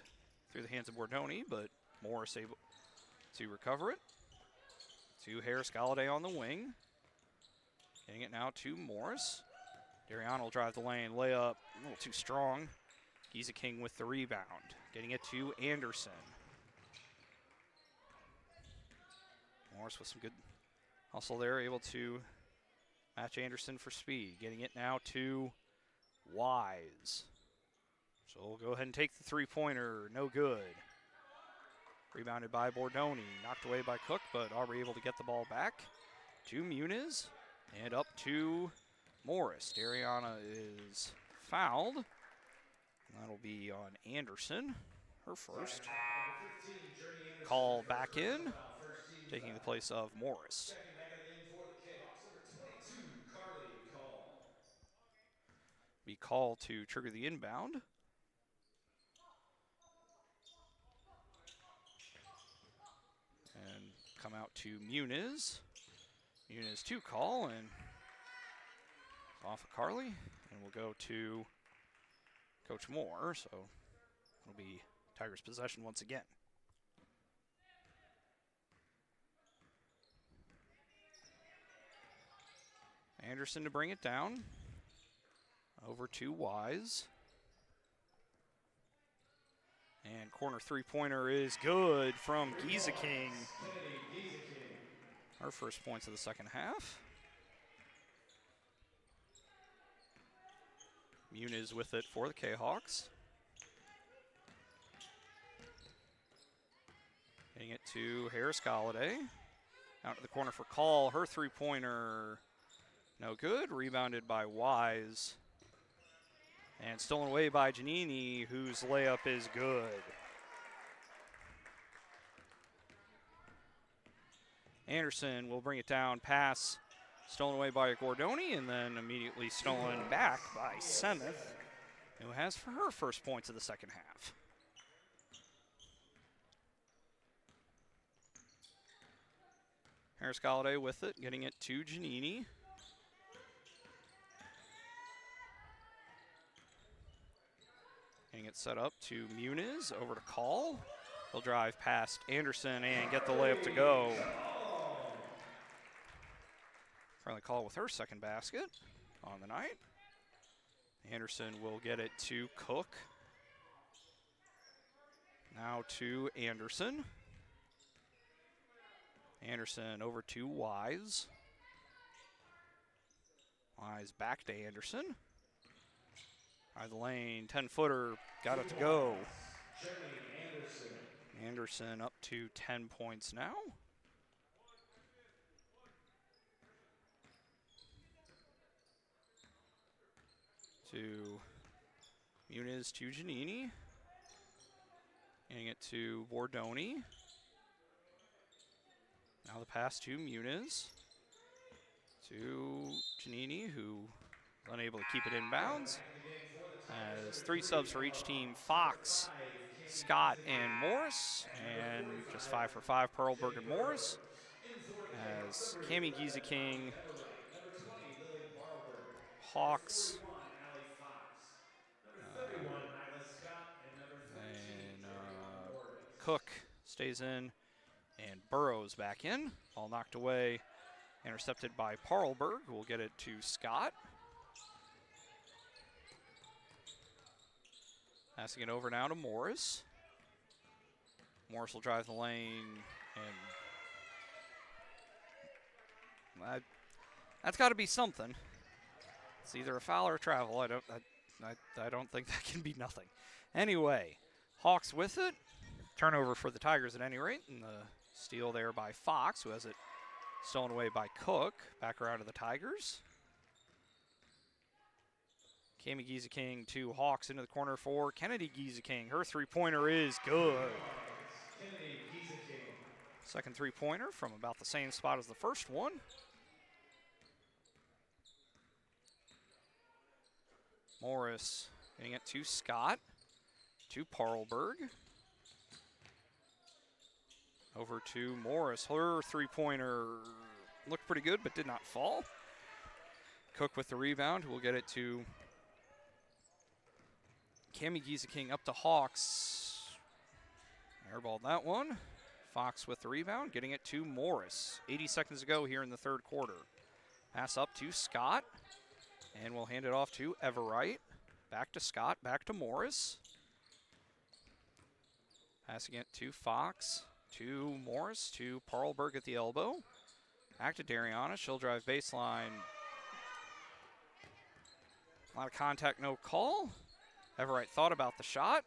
through the hands of Bordoni, but Morris able to recover it. To Harris Galladay on the wing. Getting it now to Morris. Dariano will drive the lane. Layup a little too strong. Giza King with the rebound. Getting it to Anderson. Morris with some good hustle there, able to match Anderson for speed. Getting it now to Wise. So we'll go ahead and take the three-pointer. No good. Rebounded by Bordoni. Knocked away by Cook, but Aubrey able to get the ball back to Muniz. And up to Morris. Dariana is fouled. That'll be on Anderson, her first. Call back in, taking the place of Morris. Be called to trigger the inbound. And come out to Muniz. Muniz to call, and off of Carly. And we'll go to Coach Moore, so it'll be Tigers' possession once again. Anderson to bring it down. Over to Wise. And corner three-pointer is good from Giza King. Our first points of the second half. Muniz with it for the Kahawks. Getting it to Harris Galladay. Out to the corner for Call. Her three-pointer, no good. Rebounded by Wise. And stolen away by Giannini, whose layup is good. Anderson will bring it down. Pass stolen away by Gordoni, and then immediately stolen back by Semeth, who has for her first points of the second half. Harris Galladay with it, getting it to Giannini. Getting it set up to Muniz, over to Call. He'll drive past Anderson and get the layup to go. Friendly Call with her second basket on the night. Anderson will get it to Cook. Now to Anderson. Anderson over to Wise. Wise back to Anderson. Out of the lane, 10-footer, got it to go. Anderson up to 10 points now. To Muniz to Giannini. Getting it to Bordoni. Now the pass to Muniz. To Giannini, who is unable to keep it in bounds. As three subs for each team, Fox, Scott, and Morris. And just 5 for 5, Perlberg and Morris. As Cammie Giza King, Hawks, and Cook stays in. And Burrows back in. All knocked away. Intercepted by Parlberg, who will get it to Scott. Passing it over now to Morris. Morris will drive the lane, and that's got to be something. It's either a foul or a travel. I don't think that can be nothing. Anyway, Hawks with it. Turnover for the Tigers at any rate, and the steal there by Fox, who has it stolen away by Cook. Back around to the Tigers. Cami Giza-King to Hawks into the corner for Kennedy Giza-King. Her three-pointer is good. Second three-pointer from about the same spot as the first one. Morris getting it to Scott, to Parlberg. Over to Morris. Her three-pointer looked pretty good but did not fall. Cook with the rebound, who will get it to Cami Giza-King up to Hawks. Airballed that one. Fox with the rebound, getting it to Morris. 80 seconds to go here in the third quarter. Pass up to Scott, and we'll hand it off to Everett. Back to Scott, back to Morris. Passing it to Fox, to Morris, to Parlberg at the elbow. Back to Dariana, she'll drive baseline. A lot of contact, no call. Everett thought about the shot.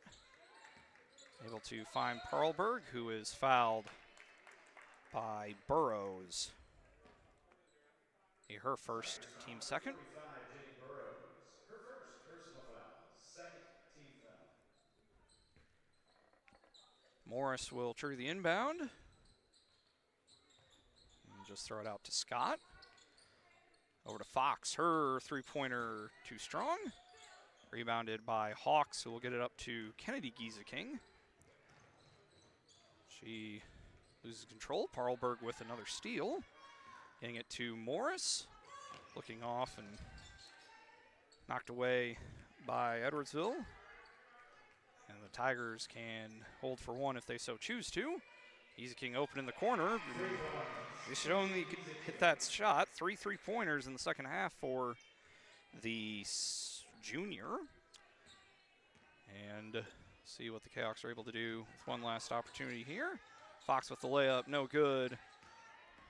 Able to find Parlberg, who is fouled by Burrows. Her first, team second. Morris will trigger the inbound. And just throw it out to Scott. Over to Fox. Her three-pointer too strong. Rebounded by Hawks, who will get it up to Kennedy Giza-King. She loses control. Parlberg with another steal. Getting it to Morris. Looking off and knocked away by Edwardsville. And the Tigers can hold for one if they so choose to. Giza-King open in the corner. They should only hit that shot. 3 3-pointers in the second half for the junior. And see what the Cahoks are able to do with one last opportunity here. Fox with the layup, no good.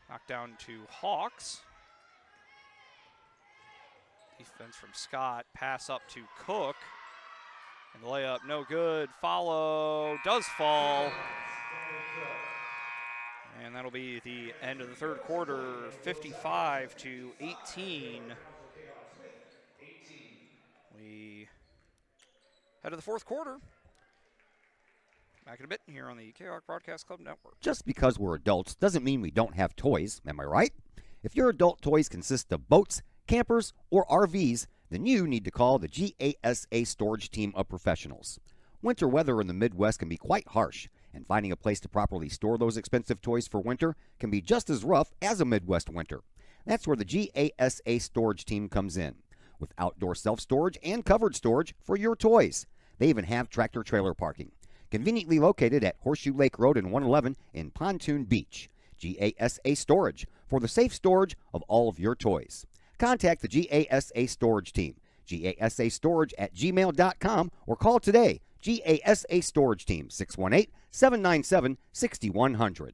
Knocked down to Hawks. Defense from Scott. Pass up to Cook. And the layup, no good. Follow, does fall. And that'll be the end of the third quarter, 55-18. We head to the fourth quarter. Back in a bit here on the Kahok Broadcast Club Network. Just because we're adults doesn't mean we don't have toys, am I right? If your adult toys consist of boats, campers, or RVs, then you need to call the GASA storage team of professionals. Winter weather in the Midwest can be quite harsh, and finding a place to properly store those expensive toys for winter can be just as rough as a Midwest winter. That's where the GASA storage team comes in, with outdoor self-storage and covered storage for your toys. They even have tractor-trailer parking, conveniently located at Horseshoe Lake Road and 111 in Pontoon Beach. GASA Storage, for the safe storage of all of your toys. Contact the GASA Storage team, gasastorage@gmail.com, or call today, GASA Storage Team, 618-797-6100.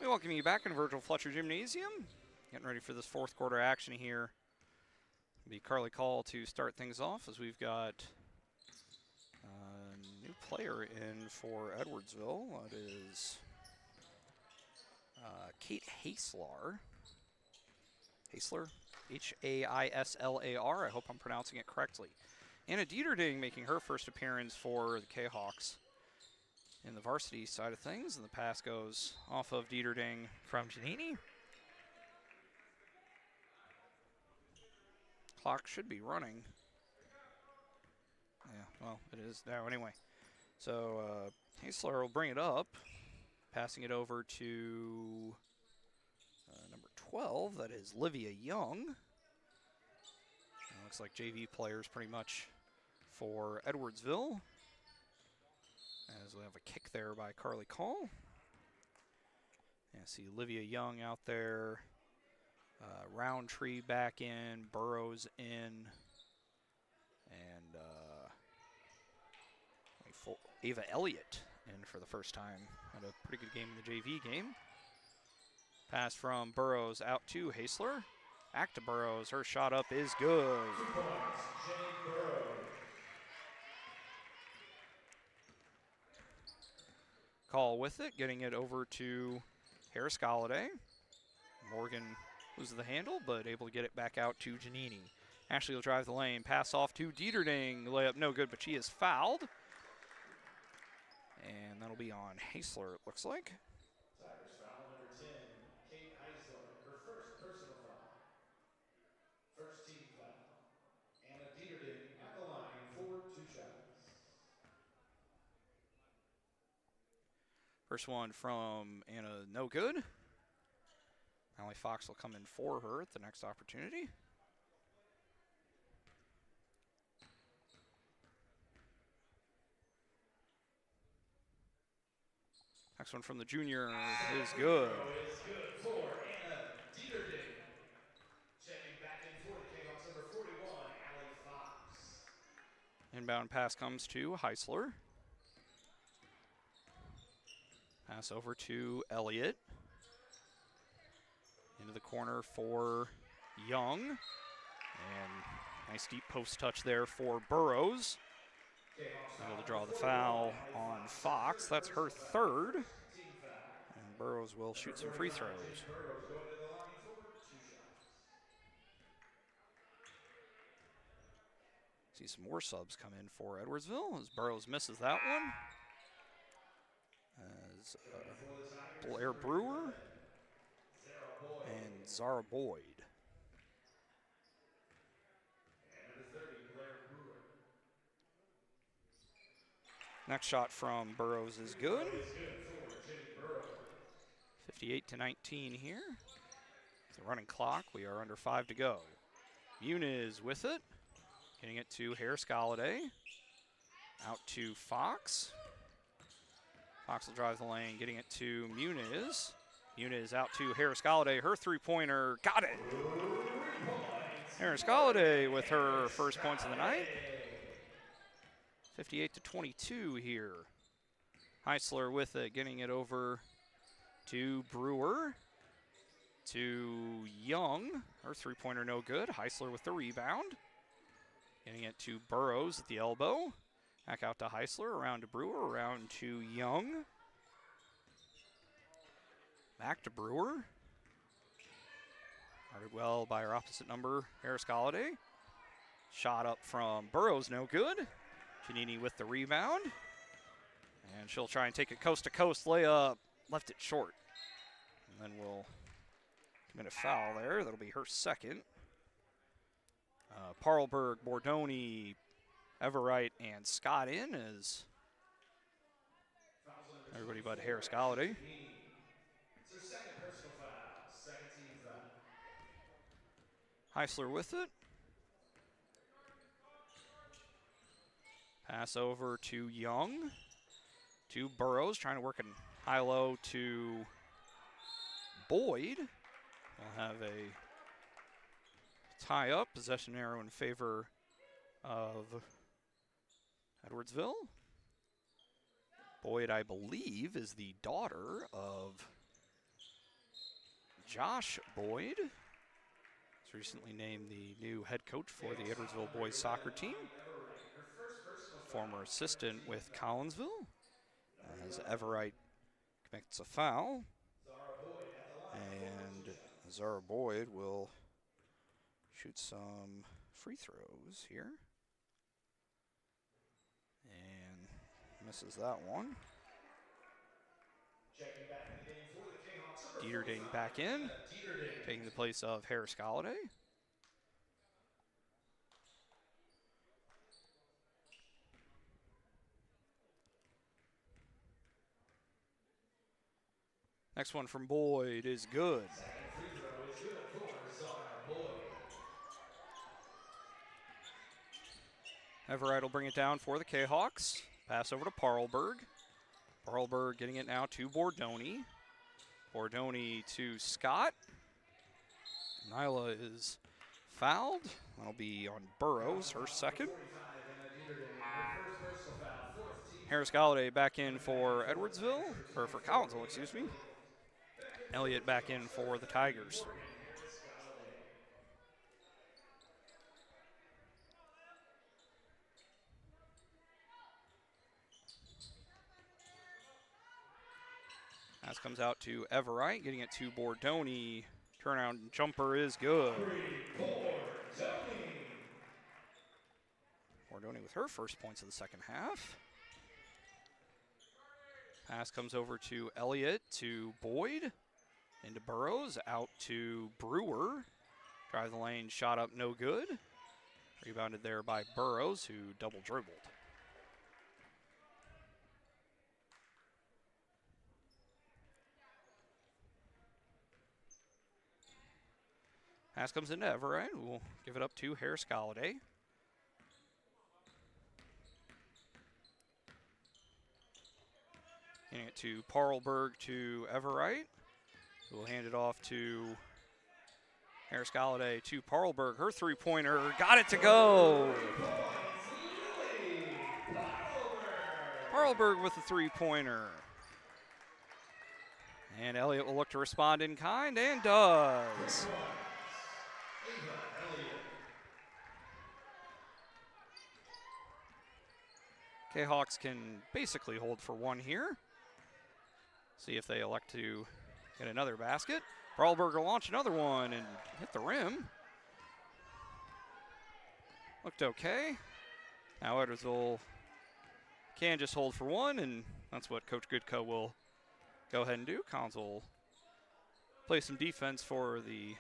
We welcome you back in Virgil Fletcher Gymnasium. Getting ready for this fourth quarter action here. It'll be Carly Call to start things off, as we've got a new player in for Edwardsville. That is Kate Haislar. Haislar? Haislar. I hope I'm pronouncing it correctly. Anna Dieterding making her first appearance for the Kahawks in the varsity side of things, and the pass goes off of Dieterding from Giannini. Clock should be running. Yeah, well, it is now anyway. So Haesler will bring it up, passing it over to number 12. That is Livia Young. Looks like JV players pretty much for Edwardsville. As we have a kick there by Carly Call. Yeah, see Livia Young out there. Roundtree back in, Burrows in, and Ava Elliott in for the first time. Had a pretty good game in the JV game. Pass from Burrows out to Haesler. Back to Burrows. Her shot up is good. 2 points, Jane Burrows. Call with it, getting it over to Harris Galladay. Morgan loses the handle, but able to get it back out to Giannini. Ashley will drive the lane, pass off to Dieterding. Layup no good, but she is fouled. And that'll be on Haesler, it looks like. Tigers foul number 10, Kate Heisler, her first personal foul. First team foul. Anna Dieterding at the line for 2 shots. First one from Anna, no good. Allie Fox will come in for her at the next opportunity. Next one from the junior is good. Is good for Anna Dieterding. Checking back in for the Kahawks, number 41, Allie Fox. Inbound pass comes to Heisler. Pass over to Elliott. Into the corner for Young. And nice deep post touch there for Burrows. Able to draw the foul on Fox. That's her third. And Burrows will shoot some free throws. Burrows going to the line for 2 shots. See some more subs come in for Edwardsville as Burrows misses that one. As Blair Brewer and Zara Boyd. And number 30, Blair Brewer. Next shot from Burrows is good. Is good for Jenny Burrows. 58-19 here. It's a running clock. We are under 5 to go. Muniz with it. Getting it to Harris Galladay. Out to Fox. Fox will drive the lane, getting it to Muniz. Muniz out to Harris Galladay. Her three-pointer, got it. Harris Galladay with her first points of the night. 58-22 here. Heisler with it, getting it over to Brewer. To Young. Her three-pointer no good. Heisler with the rebound. Getting it to Burrows at the elbow. Back out to Heisler, around to Brewer, around to Young. Back to Brewer. Guarded well by her opposite number, Harris Galladay. Shot up from Burrows, no good. Giannini with the rebound. And she'll try and take a coast-to-coast layup. Left it short. And then we'll commit a foul there. That'll be her second. Parlberg, Bordoni, Everett, and Scott in as everybody but Harris Galladay. It's her second personal foul, second team foul. Heisler with it. Pass over to Young. To Burrows, trying to work in high-low to Boyd. We'll have a tie-up, possession arrow in favor of Edwardsville. Boyd, I believe, is the daughter of Josh Boyd. He's recently named the new head coach for the Edwardsville boys soccer team. Former assistant with Collinsville. As Everett commits a foul. And Zara Boyd will shoot some free throws here. And misses that one. Dieterding back in, taking the place of Harris Galladay. Next one from Boyd is good. Free throw is good for Czar Boyd. Everett will bring it down for the Kahawks. Pass over to Parlberg. Parlberg getting it now to Bordoni. Bordoni to Scott. Nyla is fouled. That'll be on Burrows, her second. Harris Galladay back in for Edwardsville, or for Collinsville, excuse me. Elliott back in for the Tigers. Pass comes out to Everett, getting it to Bordoni. Turnaround jumper is good. Bordoni with her first points of the second half. Pass comes over to Elliott, to Boyd, into Burrows, out to Brewer. Drive the lane, shot up, no good. Rebounded there by Burrows, who double dribbled. Pass comes into Everett. We'll give it up to Harris Galladay. Getting it to Parlberg to Everett. We'll hand it off to Harris Galladay to Parlberg. Her three-pointer got it to go. Parlberg with the three-pointer. And Elliott will look to respond in kind and does. Kahawks can basically hold for one here. See if they elect to get another basket. Parlberg will launch another one and hit the rim. Looked okay. Now Edwardsville can just hold for one, and that's what Coach Goodco will go ahead and do. Collins will play some defense for the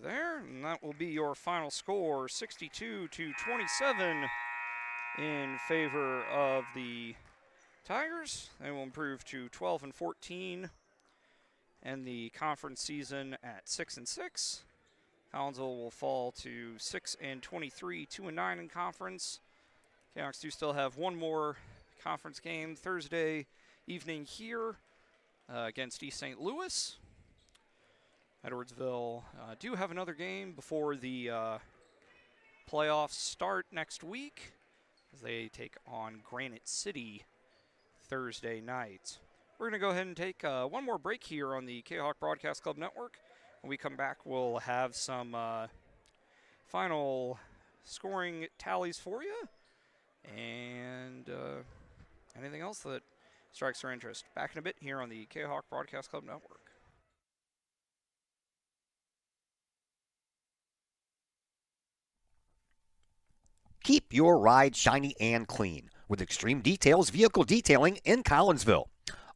there, and that will be your final score, 62-27 in favor of the Tigers. They will improve to 12-14 and the conference season at 6-6. Collinsville will fall to 6-23, 2-9 in conference. Kahawks do still have one more conference game Thursday evening here against East St. Louis. Edwardsville do have another game before the playoffs start next week as they take on Granite City Thursday night. We're going to go ahead and take one more break here on the Kahawk Broadcast Club Network. When we come back, we'll have some final scoring tallies for you and anything else that strikes our interest. Back in a bit here on the Kahawk Broadcast Club Network. Keep your ride shiny and clean with Extreme Details Vehicle Detailing in Collinsville.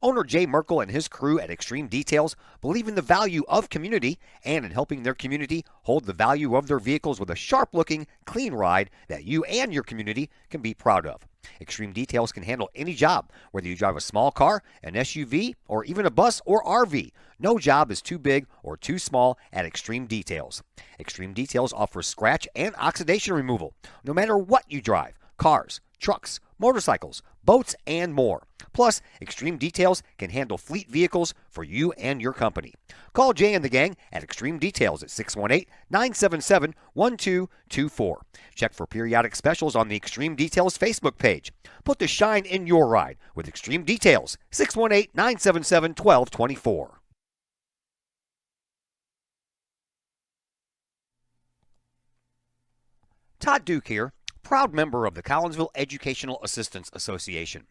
Owner Jay Merkel and his crew at Extreme Details believe in the value of community and in helping their community hold the value of their vehicles with a sharp-looking, clean ride that you and your community can be proud of. Extreme Details can handle any job, whether you drive a small car, an SUV, or even a bus or RV. No job is too big or too small at Extreme Details. Extreme Details offers scratch and oxidation removal, no matter what you drive, cars, trucks, motorcycles, boats, and more. Plus, Extreme Details can handle fleet vehicles for you and your company. Call Jay and the gang at Extreme Details at 618-977-1224. Check for periodic specials on the Extreme Details Facebook page. Put the shine in your ride with Extreme Details, 618-977-1224. Todd Duke here, proud member of the Collinsville Educational Assistants Association.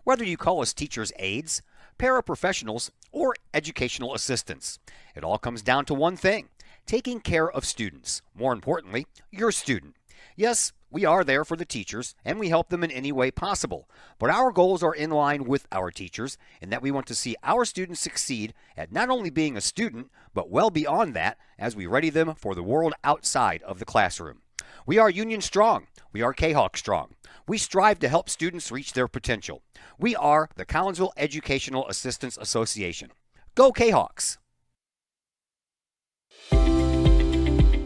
Whether you call us teachers' aides, paraprofessionals, or educational assistants, it all comes down to one thing: taking care of students. More importantly, your student. Yes, we are there for the teachers, and we help them in any way possible. But our goals are in line with our teachers in that we want to see our students succeed at not only being a student, but well beyond that as we ready them for the world outside of the classroom. We are Union strong. We are Kahawk strong. We strive to help students reach their potential. We are the Collinsville Educational Assistance Association. Go Kahawks!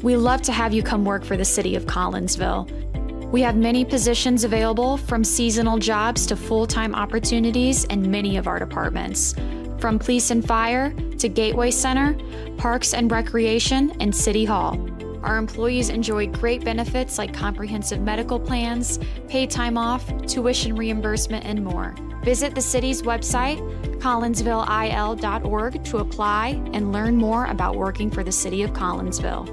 We love to have you come work for the City of Collinsville. We have many positions available, from seasonal jobs to full-time opportunities in many of our departments. From police and fire to Gateway Center, Parks and Recreation, and City Hall. Our employees enjoy great benefits like comprehensive medical plans, paid time off, tuition reimbursement, and more. Visit the city's website, collinsvilleil.org, to apply and learn more about working for the City of Collinsville.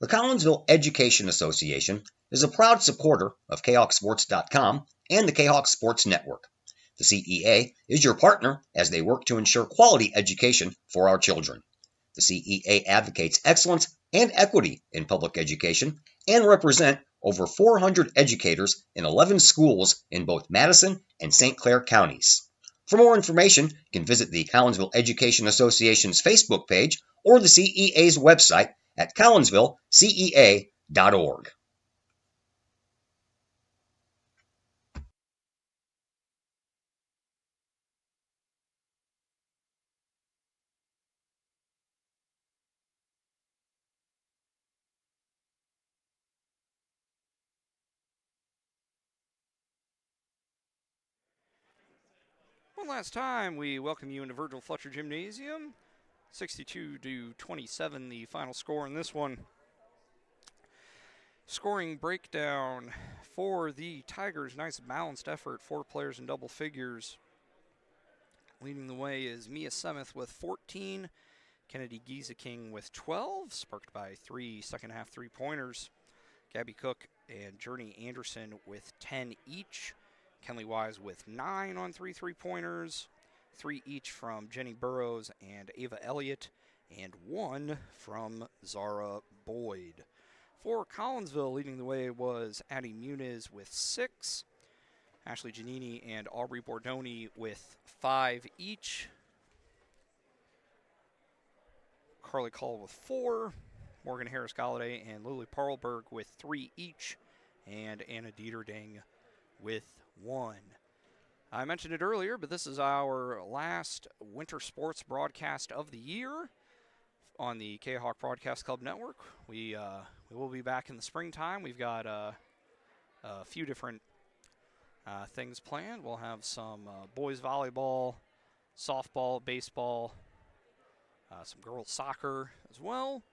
The Collinsville Education Association is a proud supporter of KahokSports.com and the Kahok Sports Network. The CEA is your partner as they work to ensure quality education for our children. The CEA advocates excellence and equity in public education and represent over 400 educators in 11 schools in both Madison and St. Clair counties. For more information, you can visit the Collinsville Education Association's Facebook page or the CEA's website at collinsvillecea.org. One last time, we welcome you into Virgil Fletcher Gymnasium. 62-27, the final score in this one. Scoring breakdown for the Tigers. Nice balanced effort. 4 players in double figures. Leading the way is Mia Semeth with 14. Kennedy Gieseking with 12, sparked by 3 second-half three-pointers. Gabby Cook and Journey Anderson with 10 each. Kenley Wise with 9 on 3 three-pointers. 3 each from Jenny Burrows and Ava Elliott, and 1 from Zara Boyd. For Collinsville, leading the way was Addie Muniz with 6. Ashley Giannini and Aubrey Bordoni with 5 each. Carly Call with 4. Morgan Harris-Galladay and Lily Parlberg with 3 each. And Anna Dieterding with 1. I mentioned it earlier, but this is our last winter sports broadcast of the year on the Kahok Broadcast Club Network. We will be back in the springtime. We've got a few different things planned. We'll have some boys volleyball, softball, baseball, some girls soccer as well.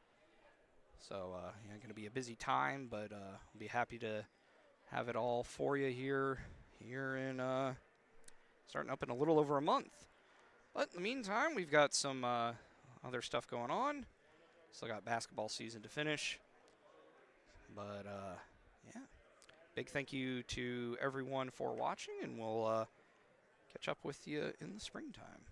So going to be a busy time, but we'll be happy to have it all for you here in starting up in a little over a month. But in the meantime, we've got some other stuff going on. Still got basketball season to finish. But, big thank you to everyone for watching, and we'll catch up with you in the springtime.